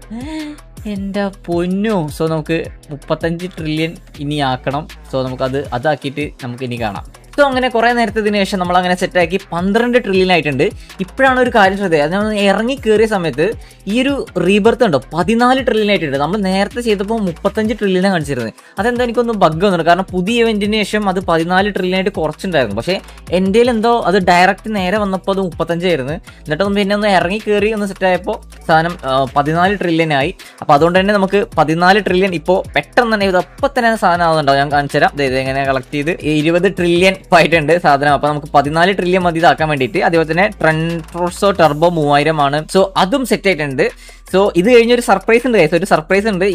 എന്റെ പൊന്നോ. സോ നമുക്ക് 35 ട്രില്യൺ ഇനി ആക്കണം. സോ നമുക്ക് അതാക്കിയിട്ട് നമുക്ക് ഇനി കാണാം. സോ അങ്ങനെ കുറെ നേരത്തിന് ശേഷം നമ്മൾ അങ്ങനെ സെറ്റാക്കി 12 ട്രില്യൺ ആയിട്ടുണ്ട്. ഇപ്പോഴാണ് ഒരു കാര്യം ശ്രദ്ധ, അത് നമ്മൾ ഇറങ്ങി കയറിയ സമയത്ത് ഈ ഒരു റീബർത്ത് ഉണ്ടോ 14 ട്രില്യൺ ആയിട്ടുണ്ട്. നമ്മൾ നേരത്തെ ചെയ്തപ്പോൾ 35 ട്രില്യൺ കാണിച്ചിരുന്നത്. അതെന്തോ എനിക്കൊന്നും ബഗ് വന്നിട്ടുണ്ട്. കാരണം പുതിയ ഇവന്റിന് ശേഷം അത് 14 ട്രില്യൺ ആയിട്ട് കുറച്ചുണ്ടായിരുന്നു. പക്ഷേ എൻ്റെ എന്തോ അത് ഡയറക്റ്റ് നേരെ വന്നപ്പോൾ അത് 35 ആയിരുന്നു. എന്നിട്ടൊന്നും പിന്നെ ഒന്ന് ഇറങ്ങി കയറി ഒന്ന് സെറ്റായപ്പോൾ സാധനം 14 ട്രില്യൺ ആയി. അപ്പോൾ അതുകൊണ്ട് തന്നെ നമുക്ക് 14 ട്രില്യൺ ഇപ്പോൾ പെട്ടെന്ന് തന്നെ അപ്പം തന്നെ സാധനം ആവുന്നുണ്ടാവും. ഞാൻ കാണിച്ചു തരാം. ഇത് എങ്ങനെ കളക്ട് ചെയ്ത് 20 ട്രില്യൺ ആയിട്ടുണ്ട് സാധനം. അപ്പൊ നമുക്ക് 14 ട്രില്യൺ മതി ഇതാക്കാൻ വേണ്ടിയിട്ട്. അതേപോലെ തന്നെ ട്രെൻട്രൂസ്ട്രോ ടർബോ 3000 ആണ്. സോ അതും സെറ്റ് ആയിട്ടുണ്ട്. സോ ഇത് കഴിഞ്ഞൊരു സർപ്രൈസ് ഉണ്ട് ഗൈസ്, ഒരു സർപ്രൈസ് ഉണ്ട്.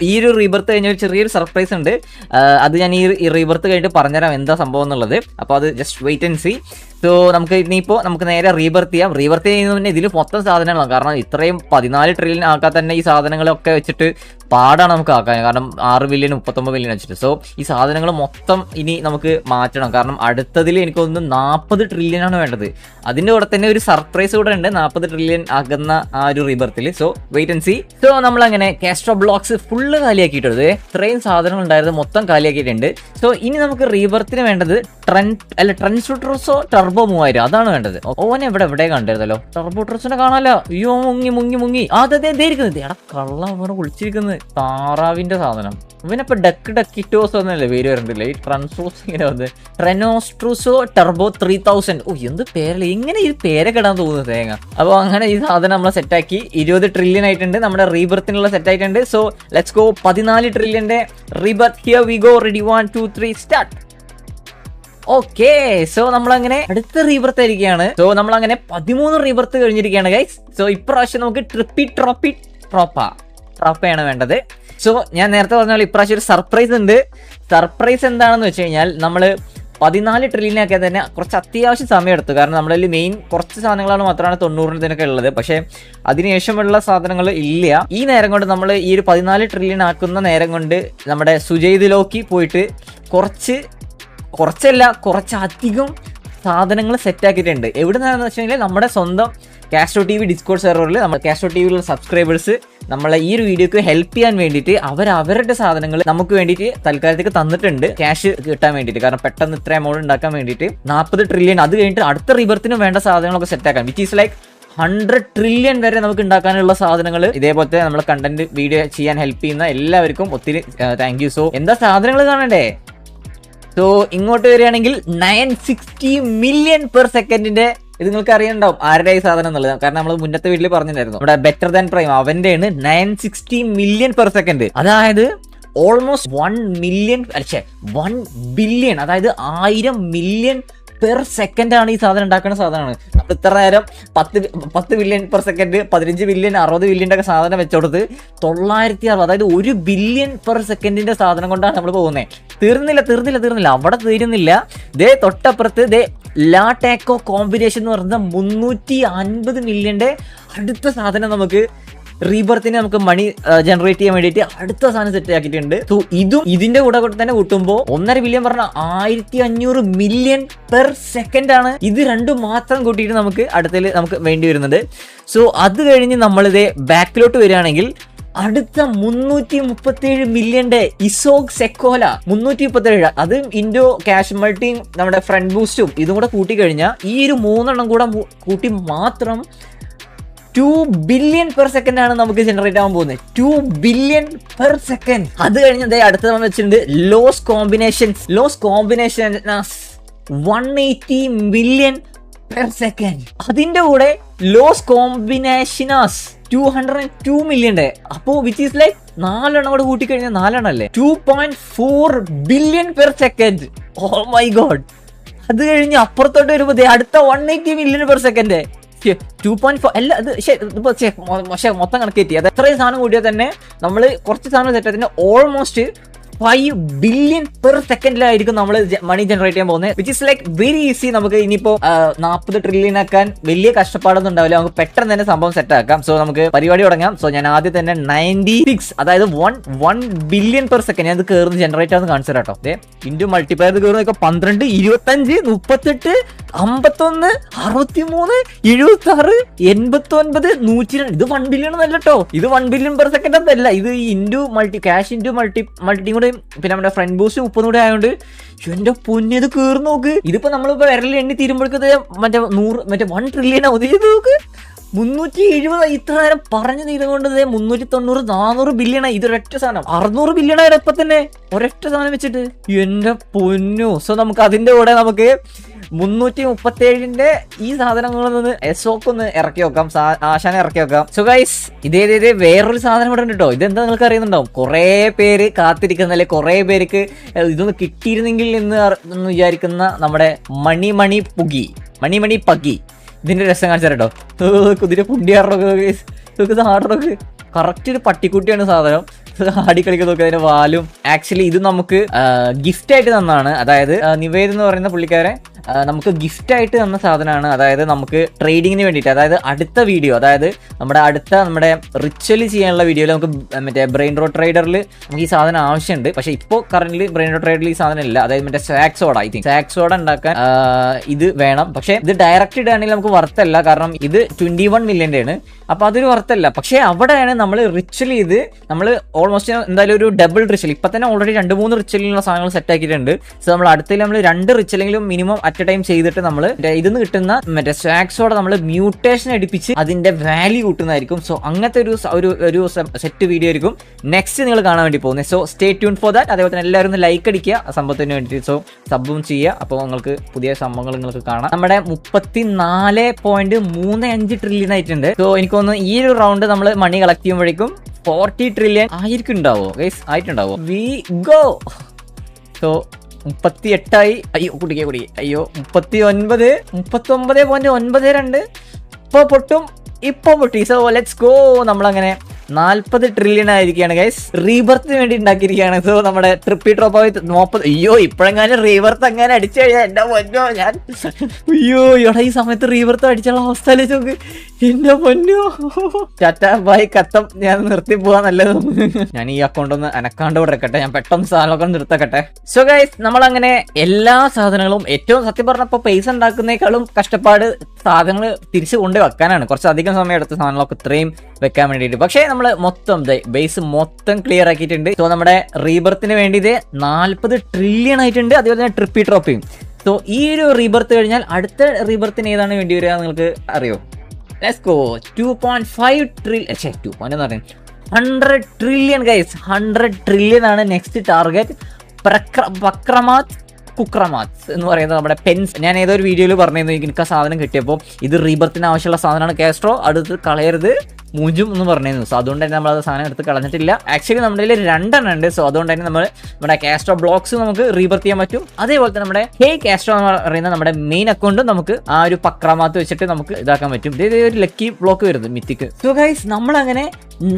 ഈ ഒരു റീബർത്ത് കഴിഞ്ഞ ഒരു ചെറിയൊരു സർപ്രൈസ് ഉണ്ട്. അത് ഞാൻ ഈ റീബർത്ത് കഴിഞ്ഞിട്ട് പറഞ്ഞുതരാം എന്താ സംഭവം എന്നുള്ളത്. അപ്പോൾ അത് just wait and see. So നമുക്ക് ഇനിയിപ്പോൾ നമുക്ക് നേരെ റീബർത്ത് ചെയ്യാം. റീബർത്ത് ചെയ്യുന്നത് തന്നെ ഇതിൽ മൊത്തം സാധനങ്ങളാണ്. കാരണം ഇത്രയും 14 ട്രില്യൺ ആക്കാൻ തന്നെ ഈ സാധനങ്ങളൊക്കെ വെച്ചിട്ട് പാടാണ് നമുക്ക് ആക്കാൻ. കാരണം 6 ബില്യൺ 39 ബില്യൺ വെച്ചിട്ട്. സോ ഈ സാധനങ്ങൾ മൊത്തം ഇനി നമുക്ക് മാറ്റണം. കാരണം അടുത്തതിൽ എനിക്കൊന്ന് 40 ട്രില്യൺ ആണ് വേണ്ടത്. അതിൻ്റെ കൂടെ തന്നെ ഒരു സർപ്രൈസ് കൂടെ ഉണ്ട് 40 ട്രില്യൺ ആകുന്ന ആ ഒരു റീബർത്തിൽ. So wait and see. So നമ്മളങ്ങനെ കാസ്ട്രോ ബ്ലോക്സ് ഫുള്ള് കാലിയാക്കിയിട്ടുണ്ട്. ഇത്രയും സാധനങ്ങൾ ഉണ്ടായിരുന്നു മൊത്തം കാലിയാക്കിയിട്ടുണ്ട്. സോ ഇനി നമുക്ക് റീബർത്തിന് വേണ്ടത് ട്രെൻട്രൂസ്ട്രോ ടർബോ 3000 അതാണ് വേണ്ടത്. ഓനെ എവിടെ കണ്ടിരുന്നല്ലോ ടർബോട്രോസിനെ കാണാലോ. അയ്യോ മുങ്ങി അതെ ഇരിക്കുന്നത്. എടാ കള്ള അവനെ വിളിച്ചിരിക്കുന്നത് താറാവിന്റെ സാധനം. ഇവനിപ്പോ ഡക്കിറ്റോസ് എന്നല്ലേ പേര് വരണ്ടില്ല. ഈ ട്രാൻസ്ട്രൂസ് ഇങ്ങനെ വന്നത് ട്രെനോസ്ട്രൂസോ ടർബോ 3000. ഓ എന്ത് പേരല്ലേ, എങ്ങനെ ഈ പേരൊക്കെ ഇടാൻ തോന്നുന്നു തേങ്ങ. അപ്പോൾ അങ്ങനെ ഈ സാധനം നമ്മൾ സെറ്റാക്കി 20 ട്രില്യൺ ആയിട്ടുണ്ട്. നമ്മുടെ റീബർത്തിനുള്ള സെറ്റ് ആയിട്ടുണ്ട്. So let's go. 14 ട്രില്യന്റെ rebirth here we go. Ready 1 2 3 start. Okay, so നമ്മളങ്ങനെ അടുത്ത റീബർത്ത് ആയിരിക്കുകയാണ്. സോ നമ്മളങ്ങനെ 13 റീബർത്ത് കഴിഞ്ഞിരിക്കുകയാണ് ഗൈസ്. സോ ഇപ്രാവശ്യം നമുക്ക് ട്രോപ്പയാണ് വേണ്ടത്. സോ ഞാൻ നേരത്തെ പറഞ്ഞ ഇപ്രാവശ്യം ഒരു സർപ്രൈസ് ഉണ്ട്. സർപ്രൈസ് എന്താണെന്ന് വെച്ച് കഴിഞ്ഞാൽ നമ്മൾ 14 ട്രില്യനൊക്കെ തന്നെ കുറച്ച് അത്യാവശ്യം സമയം എടുത്തു. കാരണം നമ്മളിൽ മെയിൻ കുറച്ച് സാധനങ്ങളാണ് മാത്രമാണ് 90-നൊക്കെ ഉള്ളത്. പക്ഷേ അതിനുശേഷമുള്ള സാധനങ്ങൾ ഇല്ല. ഈ നേരം കൊണ്ട് നമ്മൾ ഈ ഒരു 14 ട്രില്യൺ ആക്കുന്ന നേരം കൊണ്ട് നമ്മുടെ സുജയ്തിലോക്കി പോയിട്ട് കുറച്ചധികം സാധനങ്ങൾ സെറ്റാക്കിയിട്ടുണ്ട്. എവിടെ നിന്നാണെന്ന് വെച്ച് കഴിഞ്ഞാൽ നമ്മുടെ സ്വന്തം കാസ്ട്രോ TV ഡിസ്കോഡ് സെർവറിൽ നമ്മുടെ കാസ്ട്രോ TVയിലുള്ള സബ്സ്ക്രൈബേഴ്സ് നമ്മളെ ഈ ഒരു വീഡിയോക്ക് ഹെൽപ്പ് ചെയ്യാൻ വേണ്ടിയിട്ട് അവരുടെ സാധനങ്ങൾ നമുക്ക് വേണ്ടിയിട്ട് തൽക്കാലത്തേക്ക് തന്നിട്ടുണ്ട്, ക്യാഷ് കിട്ടാൻ വേണ്ടിയിട്ട്. കാരണം പെട്ടെന്ന് ഇത്ര എമൗണ്ട് ഉണ്ടാക്കാൻ വേണ്ടിയിട്ട് 40 ട്രില്യൺ അത് കഴിഞ്ഞിട്ട് അടുത്ത റിബർത്തിന് വേണ്ട സാധനങ്ങളൊക്കെ സെറ്റാക്കാൻ, വിച്ച് ഈസ് ലൈക്ക് 100 ട്രില്യൺ വരെ നമുക്ക് ഉണ്ടാക്കാനുള്ള സാധനങ്ങൾ. ഇതേപോലത്തെ നമ്മൾ കണ്ടന്റ് വീഡിയോ ചെയ്യാൻ ഹെൽപ്പ് ചെയ്യുന്ന എല്ലാവർക്കും ഒത്തിരി താങ്ക് യു. സോ എന്താ സാധനങ്ങൾ കാണണ്ടേ? സോ ഇങ്ങോട്ട് വരികയാണെങ്കിൽ 960 മില്യൺ പെർ സെക്കൻഡിന്റെ ഇത് നിങ്ങൾക്ക് അറിയണ്ടാവും ആരുടെ ഈ സാധനം എന്നുള്ളത്. കാരണം നമ്മൾ മുന്നത്തെ വീട്ടിൽ പറഞ്ഞിട്ടുണ്ടായിരുന്നു നമ്മുടെ ബെറ്റർ ദാൻ പ്രൈം അവന്റെയാണ് 960 മില്യൺ പെർ സെക്കൻഡ്. അതായത് ഓൾമോസ്റ്റ് 1 ബില്യൺ, അതായത് 1000 മില്യൺ പെർ സെക്കൻഡ് ആണ് ഈ സാധനം ഉണ്ടാക്കുന്ന സാധനമാണ്. നമ്മൾ ഇത്ര നേരം 10 ബില്യൺ പെർ സെക്കൻഡ്, 15 ബില്യൺ 60 ബില്യൻ്റെ ഒക്കെ സാധനം വെച്ചോടത്ത് 960, അതായത് 1 ബില്യൺ പെർ സെക്കൻഡിന്റെ സാധനം കൊണ്ടാണ് നമ്മൾ പോകുന്നത്. തീർന്നില്ല അവിടെ തീരുന്നില്ല. ദേ തൊട്ടപ്പുറത്ത് ദേ ലാടാക്കോ കോമ്പിനേഷൻ എന്ന് പറയുന്ന 350 മില്യന്റെ അടുത്ത സാധനം നമുക്ക് റീബർത്തിന് നമുക്ക് മണി ജനറേറ്റ് ചെയ്യാൻ വേണ്ടിയിട്ട് അടുത്ത സാധനം സെറ്റ് ആക്കിയിട്ടുണ്ട്. സോ ഇതും ഇതിന്റെ കൂടെ തന്നെ കൂട്ടുമ്പോൾ 1.5 ബില്യൺ പറഞ്ഞ 1500 മില്യൺ പെർ സെക്കൻഡ് ആണ്. ഇത് രണ്ടും മാത്രം കൂട്ടിയിട്ട് നമുക്ക് അടുത്തതിൽ നമുക്ക് വേണ്ടി വരുന്നത്. സോ അത് കഴിഞ്ഞ് നമ്മളിത് ബാക്കിലോട്ട് വരികയാണെങ്കിൽ അടുത്ത 337 മില്യന്റെ ഇസോഗ് സെക്കോല 337, അതും ഇൻഡോ ക്യാഷ് മൾട്ടിയും നമ്മുടെ ഫ്രണ്ട് ബൂസ്റ്റും ഇതും കൂടെ കൂട്ടിക്കഴിഞ്ഞാൽ ഈ ഒരു 3 കൂടെ കൂട്ടി മാത്രം 2 ബില്യൺ പെർ സെക്കൻഡ് ആണ് നമുക്ക് ജനറേറ്റ് ആവാൻ പോകുന്നത്. 2 ബില്യൺ പെർ സെക്കൻഡ്. അത് കഴിഞ്ഞ് അടുത്ത വെച്ചിട്ടുണ്ട് loss combination 180 million per second. അതിന്റെ കൂടെ ലോസ് കോമ്പിനേഷനാസ് 202 മില്യന്റെ. അപ്പോ വിച്ച് ഈസ് ലൈക്ക് 4 കൂടെ കൂട്ടിക്കഴിഞ്ഞാൽ 4 അല്ലേ 2.4 billion per second. Oh my God. അത് കഴിഞ്ഞ് അപ്പുറത്തോട്ട് വരുമ്പോ അടുത്ത 180 മില്യൺ പെർ സെക്കൻഡ്. 2.4 അല്ല അത് പക്ഷേ മൊത്തം കണക്കേറ്റി അത് എത്രയും സാധനം കൂടിയാൽ തന്നെ നമ്മൾ കുറച്ച് സാധനം സെറ്റ് അതിന് ഓൾമോസ്റ്റ് 5 ബില്യൺ പെർ സെക്കൻഡിലായിരിക്കും നമ്മൾ മണി ജനറേറ്റ് ചെയ്യാൻ പോകുന്നത്, which is like very easy. നമുക്ക് ഇനിയിപ്പോ 40 ട്രില്യൺ ആക്കാൻ വലിയ കഷ്ടപ്പാടൊന്നും ഉണ്ടാവില്ല, നമുക്ക് പെട്ടെന്ന് തന്നെ സംഭവം സെറ്റ് ആക്കാം. സോ നമുക്ക് പരിപാടി തുടങ്ങാം. സോ ഞാൻ ആദ്യം തന്നെ 96 അതായത് 1 ബില്യൺ പെർ സെക്കൻഡ് ഞാൻ ഇത് കയറുന്ന ജനറേറ്റ് ആവുന്ന കാണിച്ചു തരാം കേട്ടോ. ഇൻറ്റു മൾട്ടിപ്ലയർ കയറുന്ന 12, 25, 38, 51, 63, 76, 89, 102. ഇത് 1 ബില്യൺ അല്ല കേട്ടോ, ഇത് 1 ബില്യൺ പെർ സെക്കൻഡ് അതല്ല, ഇത് ഇൻറ്റു ക്യാഷ് ഇൻറ്റു മൾട്ടി കൂടെ പിന്നെ നമ്മുടെ ഫ്രണ്ട് ബൂസ്റ്റ് 30 കൂടെ ആയതുകൊണ്ട് എന്റെ പൊന്നത് കയറി നോക്ക്. ഇതിപ്പോ നമ്മളിപ്പോ വിരലിൽ എണ്ണി തീരുമ്പോഴേക്കത് മറ്റേ 1 ട്രില്യൺ ഒതുക്കി നോക്ക്. 370 ഇത്ര നേരം പറഞ്ഞു തീരുകൊണ്ട് 390, 400 ബില്യണായി. ഇതൊരൊറ്റ സാധനം 600 ബില്യണായി ഇപ്പൊ തന്നെ ഒരൊറ്റ സാധനം വെച്ചിട്ട് എന്റെ പൊന്നു. സോ നമുക്ക് അതിന്റെ കൂടെ നമുക്ക് 337ന്റെ ഈ സാധനങ്ങളിൽ നിന്ന് എസോക്ക് ഒന്ന് ഇറക്കി വെക്കാം, ആശാനെ ഇറക്കി വെക്കാം. സോ ഗൈസ് ഇതേ വേറൊരു സാധനം ഇവിടെ ഉണ്ട് കേട്ടോ. ഇതെന്താ നിങ്ങൾക്ക് അറിയുന്നുണ്ടാവും, കുറെ പേര് കാത്തിരിക്കുന്ന അല്ലെ കുറെ പേർക്ക് ഇതൊന്ന് കിട്ടിയിരുന്നെങ്കിൽ എന്ന് വിചാരിക്കുന്ന നമ്മുടെ മണി പഗി. ഇതിന്റെ രസം കാണിച്ചാൽ കേട്ടോ, കുതിര പുണ്ടിയാറൊക്കെ ആടറൊക്കെ കറക്റ്റ് ഒരു പട്ടിക്കുട്ടിയാണ് സാധനം. ആടി കളിക്കാൻ നോക്കി അതിന്റെ വാലും. ആക്ച്വലി ഇത് നമുക്ക് ഗിഫ്റ്റ് ആയിട്ട് തന്നാണ്, അതായത് നിവേദ് എന്ന് പറയുന്ന പുള്ളിക്കാരെ നമുക്ക് ഗിഫ്റ്റ് ആയിട്ട് തന്ന സാധനമാണ്. അതായത് നമുക്ക് ട്രേഡിങ്ങിന് വേണ്ടിയിട്ട്, അതായത് അടുത്ത വീഡിയോ, അതായത് നമ്മുടെ റിച്വൽ ചെയ്യാനുള്ള വീഡിയോയിൽ നമുക്ക് മറ്റേ ബ്രെയിൻ റോഡ് ട്രേഡറിൽ നമുക്ക് ഈ സാധനം ആവശ്യമുണ്ട്. പക്ഷേ ഇപ്പോൾ കറന്റ് ബ്രെയിൻ റോഡ് ട്രേഡറിൽ ഈ സാധനം ഇല്ല. അതായത് മറ്റേ സാക്സോഡ ഉണ്ടാക്കാൻ ഇത് വേണം. പക്ഷേ ഇത് ഡയറക്റ്റ് ഇടുകയാണെങ്കിൽ നമുക്ക് വರ್ತല്ല, കാരണം ഇത് 21 മില്യൻ്റെ ആണ്. അപ്പൊ അതൊരു വರ್ತല്ല. പക്ഷേ അവിടെയാണ് നമ്മൾ റിച്വൽ ചെയ്ത് നമ്മൾ ഓൾമോസ്റ്റ് എന്തായാലും ഒരു ഡബിൾ റിച്വൽ ഇപ്പൊ തന്നെ ഓൾറെഡി 2-3 റിച്വലിനുള്ള സാധനങ്ങൾ സെറ്റ് ആക്കിയിട്ടുണ്ട്. സോ നമ്മൾ അടുത്തതിൽ നമ്മൾ 2 റിച്വലെങ്കിലും മിനിമം അറ്റ് എ ടൈം ചെയ്തിട്ട് നമ്മൾ ഇതിന്ന് കിട്ടുന്ന മറ്റേ സ്വാക്സോടെ നമ്മൾ മ്യൂട്ടേഷൻ അടിപ്പിച്ച് അതിന്റെ വാല്യൂ കൂട്ടുന്നതായിരിക്കും. സോ അങ്ങനത്തെ ഒരു സെറ്റ് വീഡിയോ ആയിരിക്കും നെക്സ്റ്റ് നിങ്ങൾ കാണാൻ വേണ്ടി പോകുന്നത്. So stay tune for that. അതേപോലെ തന്നെ എല്ലാവരും ഒന്ന് ലൈക്ക് അടിക്കുക ആ സംഭവത്തിന് വേണ്ടിയിട്ട്. സോ സബും ചെയ്യുക, അപ്പോൾ നിങ്ങൾക്ക് പുതിയ സംഭവങ്ങൾ നിങ്ങൾക്ക് കാണാം. നമ്മുടെ 34.35 ട്രില്യൺ ആയിട്ടുണ്ട്. സോ എനിക്കൊന്ന് ഈ ഒരു റൗണ്ട് നമ്മൾ മണി കളക്ട് ചെയ്യുമ്പോഴേക്കും 40 ട്രില്യൺ ആയിട്ടുണ്ടാവോ ഗൈസ്, ആയിട്ടുണ്ടാവോ? We go. സോ 38 അയ്യോ കുടിക്കേ അയ്യോ 39.92 ഇപ്പൊ പൊട്ടി. So let's go. നമ്മളങ്ങനെ 40 ട്രില്യൺ ആയിരിക്കുകയാണ് ഗൈസ്. റീബർത്തിന് വേണ്ടി ഉണ്ടാക്കിയിരിക്കുകയാണ്. സോ നമ്മുടെ ട്രിപ്പി ഡ്രോപ്പ് 40. അയ്യോ ഇപ്പോഴെങ്ങാനും റീബർത്ത് അങ്ങനെ അടിച്ചു കഴിഞ്ഞാൽ എന്റെ പൊന്നോ ഞാൻ ഇവിടെ ഈ സമയത്ത് റീബർത്ത് അടിച്ചുള്ള അവസ്ഥ നോക്ക്. എന്റെ പൊന്നോ ടാറ്റ ബൈ കത്തം. ഞാൻ നിർത്തി പോവാൻ നല്ലത്. ഞാൻ ഈ അക്കൗണ്ട് ഒന്ന് അനക്കാണ്ട് കൊടുക്കട്ടെ, ഞാൻ പെട്ടെന്ന് സാധനമൊക്കെ നിർത്തക്കട്ടെ. സോ ഗൈസ് നമ്മളങ്ങനെ എല്ലാ സാധനങ്ങളും ഏറ്റവും സത്യം പറഞ്ഞപ്പോൾ പൈസ ഉണ്ടാക്കുന്നേക്കാളും കഷ്ടപ്പാട് സാധനങ്ങൾ തിരിച്ചു കൊണ്ട് വെക്കാനാണ്. കുറച്ചധികം സമയം എടുത്ത സാധനങ്ങളൊക്കെ ഇത്രയും വെക്കാൻ വേണ്ടിയിട്ട്. പക്ഷേ നമ്മൾ മൊത്തം ബേസ് മൊത്തം ക്ലിയർ ആക്കിയിട്ടുണ്ട്. സോ നമ്മുടെ റീബർത്തിന് വേണ്ടി ഇത് 40 ട്രില്യൺ ആയിട്ടുണ്ട്. അതുപോലെ തന്നെ ട്രിപ്പി ഡ്രോപ്പിംഗ്. സോ ഈ ഒരു റീബർത്ത് കഴിഞ്ഞാൽ അടുത്ത റീബർത്തിന് ഏതാണ് വേണ്ടി വരിക നിങ്ങൾക്ക് അറിയോ? Let's go. 2.5 trillion 100 trillion guys. 100 trillion ആണ് നെക്സ്റ്റ് ടാർഗറ്റ്. കുക്രമാത്ത് എന്ന് പറയുന്നത് നമ്മുടെ പെൻസ്. ഞാൻ ഏതൊരു വീഡിയോയിൽ പറഞ്ഞിരുന്നു എനിക്ക് ആ സാധനം കിട്ടിയപ്പോൾ ഇത് റീബർത്തിന് ആവശ്യമുള്ള സാധനമാണ്. കാസ്ട്രോ അടുത്ത് കളയരുത് മൂഞ്ചും എന്ന് പറഞ്ഞിരുന്നു. സോ അതുകൊണ്ട് തന്നെ നമ്മൾ അത് സാധനം എടുത്ത് കളഞ്ഞിട്ടില്ല. ആക്ച്വലി നമ്മുടെ കയ്യിൽ 2 ഉണ്ട്. സോ അതുകൊണ്ട് തന്നെ നമ്മുടെ കാസ്ട്രോ ബ്ലോക്സ് നമുക്ക് റീബർത്ത് ചെയ്യാൻ പറ്റും. അതേപോലെ തന്നെ നമ്മുടെ കാസ്ട്രോ എന്ന് പറയുന്ന നമ്മുടെ മെയിൻ അക്കൗണ്ട് നമുക്ക് ആ ഒരു പക്രമാത്ത് വെച്ചിട്ട് നമുക്ക് ഇതാക്കാൻ പറ്റും. ഇതേ ഒരു ലക്കി ബ്ലോക്ക് വരുന്നത് മിത്തിക്ക്. സോ ഗൈസ് നമ്മളങ്ങനെ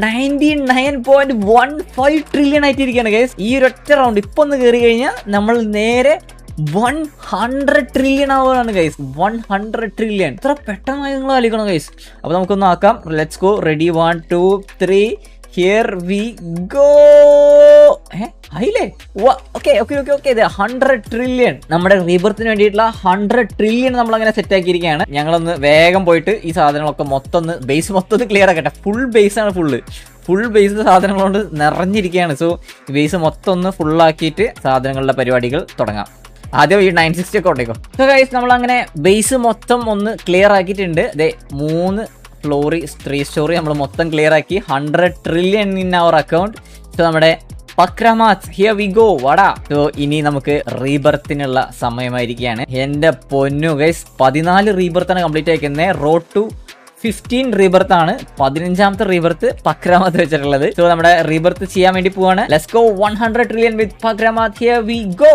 99.15 ട്രില്യൺ ആയിട്ടിരിക്കുകയാണ് ഗൈസ്. ഈ ഒരു ഒറ്റ റൗണ്ട് ഇപ്പൊ ഒന്ന് കയറി കഴിഞ്ഞാൽ നമ്മൾ നേരെ 100 ട്രില്യൺ ആവുകയാണ് ഗൈസ്. 100 ട്രില്യൺ ഇത്ര പെട്ടെന്നായി നിങ്ങൾ ആലോചിക്കണം ഗൈസ്. അപ്പൊ നമുക്കൊന്ന് ആക്കാം. Let's go. Ready 1 2 3 here we go. ആയില്ലേ? ഓക്കെ 100 ട്രില്യൺ നമ്മുടെ റീബർത്തിന് വേണ്ടിയിട്ടുള്ള 100 ട്രില്യൺ നമ്മളങ്ങനെ സെറ്റ് ആക്കിയിരിക്കുകയാണ്. ഞങ്ങളൊന്ന് വേഗം പോയിട്ട് ഈ സാധനങ്ങളൊക്കെ മൊത്തം ബേസ് മൊത്തം ക്ലിയർ ആക്കട്ടെ. ഫുൾ ബേസ് ആണ്, ഫുൾ ബേസ് സാധനങ്ങൾ കൊണ്ട് നിറഞ്ഞിരിക്കുകയാണ്. സോ ഈ ബേസ് മൊത്തം ഒന്ന് ഫുള്ളാക്കിയിട്ട് സാധനങ്ങളുടെ പരിപാടികൾ തുടങ്ങാം. ആദ്യം ഈ 960 ഒക്കെ ഉണ്ടേക്കോ. സോ ഗൈസ് നമ്മളങ്ങനെ ബേസ് മൊത്തം ഒന്ന് ക്ലിയർ ആക്കിയിട്ടുണ്ട്. 3 ഫ്ലോറി 3 സ്റ്റോറി നമ്മൾ മൊത്തം ക്ലിയർ ആക്കി. 100 trillion in our account. So നമ്മുടെ പക്രമാത്ത് ഹിയർ വി ഗോ വടാ. സോ ഇനി നമുക്ക് റീബർത്തിനുള്ള സമയമായിരിക്കുകയാണ്. എന്റെ പൊന്നു ഗൈസ് 14 റീബർത്താണ് കംപ്ലീറ്റ് ആക്കുന്നത്. റോഡ് ടു 15 റീബർത്ത് ആണ്. 15ാമത്തെ റീബർത്ത് പക്രമാത്ത് വെച്ചിട്ടുള്ളത്. സോ നമ്മുടെ റീബർത്ത് ചെയ്യാൻ വേണ്ടി പോവാണ്. Let's go. 100 ട്രില്യൺ വിത്ത് പക്രമാത്ത് ഹിയർ വി ഗോ.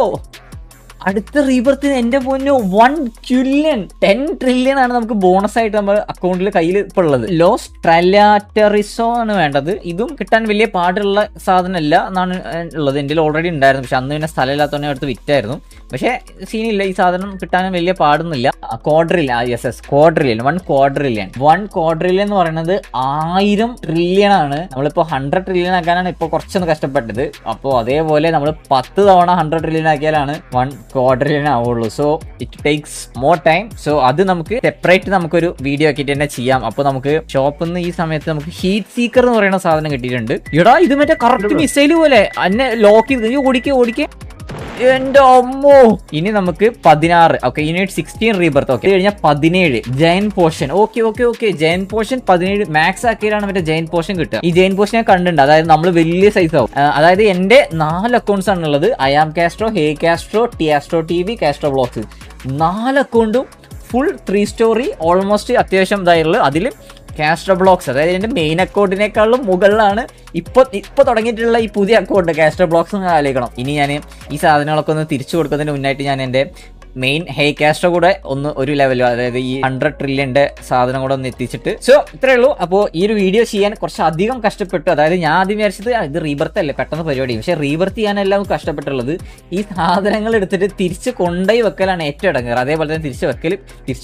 അടുത്ത റീബർത്തിന് എന്റെ പൊന്നു 1 ട്രില്യൺ 10 ട്രില്യൺ ആണ് നമുക്ക് ബോണസ് ആയിട്ട് നമ്മൾ അക്കൗണ്ടിൽ കയ്യിൽ ഇപ്പോൾ ഉള്ളത്. ലോസ് ട്രലാറ്ററിസോ ആണ് വേണ്ടത്. ഇതും കിട്ടാൻ വലിയ പാടുള്ള സാധനമല്ല എന്നാണ് ഉള്ളത്. എൻ്റെ ഓൾറെഡി ഉണ്ടായിരുന്നു, പക്ഷെ അന്ന് പിന്നെ സ്ഥലമില്ലാത്തവനെ അടുത്ത് വിറ്റായിരുന്നു. പക്ഷേ സീനില്ല, ഈ സാധനം കിട്ടാനും വലിയ പാടൊന്നുമില്ല. ക്വാഡ്രിലിയൻ 1 ക്വാഡ്രിലിയൻ എന്ന് പറയുന്നത് 1000 ട്രില്യൺ ആണ്. നമ്മളിപ്പോ 100 ട്രില്യൺ ആക്കാനാണ് ഇപ്പൊ കുറച്ചൊന്ന് കഷ്ടപ്പെട്ടത്. അപ്പോൾ അതേപോലെ നമ്മൾ 10 തവണ 100 ട്രില്യൺ ആക്കിയാലാണ് 1 ക്വാഡ്രിലിയൻ ആവുള്ളൂ. So it takes more time. So അത് നമുക്ക് സെപ്പറേറ്റ് നമുക്കൊരു വീഡിയോ ആക്കിയിട്ട് തന്നെ ചെയ്യാം. അപ്പൊ നമുക്ക് ഷോപ്പിൽ നിന്ന് ഈ സമയത്ത് നമുക്ക് ഹീറ്റ് സീക്കർ എന്ന് പറയുന്ന സാധനം കിട്ടിയിട്ടുണ്ട്. എടാ ഇത് മറ്റേ കറക്റ്റ് മിസൈൽ പോലെ എന്നെ ലോക്ക് ചെയ്ത് ഓടിക്കേ എന്റെ അമ്മോ. ഇനി നമുക്ക് 16. ഓക്കെ, ഇനി 16 റീബർത്ത്. ഓക്കെ, കഴിഞ്ഞാൽ 17 giant potion. Okay giant potion 17 max ആക്കിയാണ് മറ്റേ ജയൻ പോർഷൻ കിട്ടുക. ഈ ജയൻ പോർഷൻ ഞാൻ കണ്ടിട്ടുണ്ട്. അതായത് നമ്മൾ വലിയ സൈസ് ആവും. അതായത് എന്റെ 4 അക്കൗണ്ട്സ് ആണുള്ളത്. I am Castro, hey Castro, ടിയാസ്ട്രോ TV, കാസ്ട്രോ ബ്ലോഗ്സ്. 4 അക്കൗണ്ടും ഫുൾ 3 സ്റ്റോറി ഓൾമോസ്റ്റ് അത്യാവശ്യം ഇതായുള്ളത്. അതിൽ കാസ്ട്രോ ബ്ലോഗ്സ്, അതായത് എൻ്റെ മെയിൻ അക്കൗണ്ടിനേക്കാളും മുകളിലാണ് ഇപ്പൊ തുടങ്ങിയിട്ടുള്ള ഈ പുതിയ അക്കൗണ്ട് കാസ്ട്രോ ബ്ലോഗ്സ് എന്ന് ആലോചിക്കണം. ഇനി ഞാൻ ഈ സാധനങ്ങളൊക്കെ ഒന്ന് തിരിച്ചു കൊടുക്കുന്നതിന് മുന്നായിട്ട് ഞാൻ എൻ്റെ മെയിൻ ഹേ കാസ്ട്രോ കൂടെ ഒരു ലെവലോ, അതായത് ഈ 100 ട്രില്യന്റെ സാധനം കൂടെ ഒന്ന് എത്തിച്ചിട്ട്. സോ ഇത്രയേ ഉള്ളൂ. അപ്പോൾ ഈ ഒരു വീഡിയോ ചെയ്യാൻ കുറച്ച് അധികം കഷ്ടപ്പെട്ടു. അതായത് ഞാൻ ആദ്യം വിചാരിച്ചത് ഇത് റീബർത്ത് അല്ലേ പെട്ടെന്ന് പരിപാടി, പക്ഷേ റീബർത്ത് ചെയ്യാനെല്ലാം കഷ്ടപ്പെട്ടുള്ളത് ഈ സാധനങ്ങൾ എടുത്തിട്ട് തിരിച്ച് കൊണ്ടുപോയി വെക്കലാണ് ഏറ്റവും ഇടങ്ങേറ്. അതേപോലെ തന്നെ തിരിച്ച്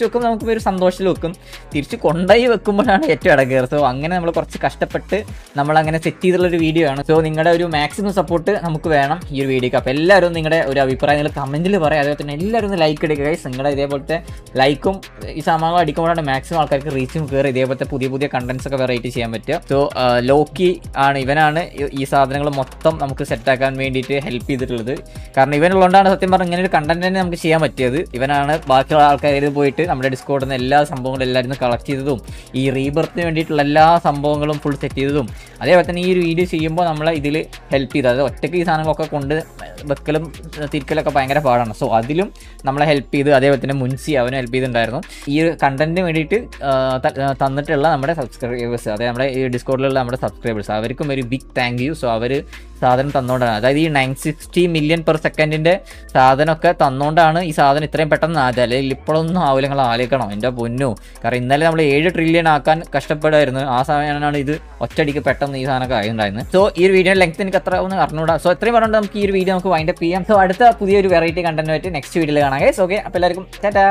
വെക്കുമ്പോൾ നമുക്ക് ഒരു സന്തോഷത്തിൽ വെക്കും, തിരിച്ച് കൊണ്ടുപോയി വെക്കുമ്പോഴാണ് ഏറ്റവും ഇടങ്ങേറ്. സോ അങ്ങനെ നമ്മൾ കുറച്ച് കഷ്ടപ്പെട്ട് നമ്മളങ്ങനെ സെറ്റ് ചെയ്തിട്ടുള്ളൊരു വീഡിയോ ആണ്. സോ നിങ്ങളുടെ ഒരു മാക്സിമം സപ്പോർട്ട് നമുക്ക് വേണം ഈ ഒരു വീഡിയോക്ക്. അപ്പോൾ എല്ലാവരും നിങ്ങളുടെ ഒരു അഭിപ്രായം നിങ്ങൾ കമന്റിൽ പറയാം. അതേപോലെ തന്നെ എല്ലാവരും ലൈക്ക് എടുക്കുക ഗൈസ്. നിങ്ങളുടെ ഇതേപോലത്തെ ലൈക്കും ഈ സാധനങ്ങൾ അടിക്കുമ്പോഴാണ് മാക്സിമം ആൾക്കാർക്ക് റീച്ചും കയറി ഇതേപോലത്തെ പുതിയ കണ്ടന്റ്സ് ഒക്കെ വെറൈറ്റി ചെയ്യാൻ പറ്റുക. സോ ലോക്കി ആണ്, ഇവനാണ് ഈ സാധനങ്ങൾ മൊത്തം നമുക്ക് സെറ്റാക്കാൻ വേണ്ടിയിട്ട് ഹെൽപ്പ് ചെയ്തിട്ടുള്ളത്. കാരണം ഇവനുള്ളതുകൊണ്ടാണ് സത്യം പറഞ്ഞാൽ ഇങ്ങനെ ഒരു കണ്ടന്റ് തന്നെ നമുക്ക് ചെയ്യാൻ പറ്റിയത്. ഇവനാണ് ബാക്കിയുള്ള ആൾക്കാർ പോയിട്ട് നമ്മുടെ ഡിസ്കോഡിൽ നിന്ന് എല്ലാ സംഭവങ്ങളും എല്ലാവരും കളക്ട് ചെയ്തതും ഈ റീബർത്തിന് വേണ്ടിയിട്ടുള്ള എല്ലാ സംഭവങ്ങളും ഫുൾ സെറ്റ് ചെയ്തതും. അതേപോലെ തന്നെ ഈ ഒരു വീഡിയോ ചെയ്യുമ്പോൾ നമ്മളെ ഇതിൽ ഹെൽപ്പ് ചെയ്തത്. അതായത് ഒറ്റയ്ക്ക് ഈ സാധനങ്ങളൊക്കെ കൊണ്ട് വെക്കലും തിരിക്കലൊക്കെ ഭയങ്കര പാടാണ്. സോ അതിലും നമ്മളെ ഹെൽപ്പ് ചെയ്ത്, അതേപോലെ തന്നെ മുൻസി അവനും ഹെൽപ്പ് ചെയ്തിട്ടുണ്ടായിരുന്നു. ഈ ഒരു കണ്ടന്റിന് വേണ്ടിയിട്ട് തന്നിട്ടുള്ള നമ്മുടെ സബ്സ്ക്രൈബേഴ്സ്, അതായത് നമ്മുടെ ഈ ഡിസ്കോഡിലുള്ള നമ്മുടെ സബ്സ്ക്രൈബേഴ്സ്, അവർക്കും ഒരു ബിഗ് താങ്ക് യു. സോ അവർ സാധനം തന്നുകൊണ്ടാണ്, അതായത് ഈ 960 മില്യൺ പെർ സെക്കൻഡിന്റെ സാധനമൊക്കെ തന്നുകൊണ്ടാണ് ഈ സാധനം ഇത്രയും പെട്ടെന്ന് ആദ്യം. അല്ലെങ്കിൽ ഇപ്പോഴൊന്നും ആവില്ല, നിങ്ങൾ ആലോചിക്കണം എൻ്റെ പൊന്നു. കാരണം ഇന്നലെ നമ്മൾ 7 ട്രില്യൺ ആക്കാൻ കഷ്ടപ്പെടുമായിരുന്നു. ആ സമയമാണ് ഇത് ഒറ്റയടിക്ക് പെട്ടെന്ന് ഈ സാധനമൊക്കെ ആയിട്ടുണ്ടായിരുന്നത്. സോ ഈ ഒരു വീഡിയോ ലെങ്ത് എനിക്ക് അത്ര ഒന്ന് അറിഞ്ഞൂടാ. സോ ഇത്രയും പറഞ്ഞുകൊണ്ട് നമുക്ക് ഈ ഒരു വീഡിയോ നമുക്ക് വൈൻഡപ്പ് ചെയ്യാം. സോ അടുത്ത പുതിയൊരു വെറൈറ്റി കണ്ടന്റുമായിട്ട് നെക്സ്റ്റ് വീഡിയോയിൽ കാണാം ഗൈസ്. ഓക്കെ, അപ്പോൾ എല്ലാവർക്കും ടാറ്റാ.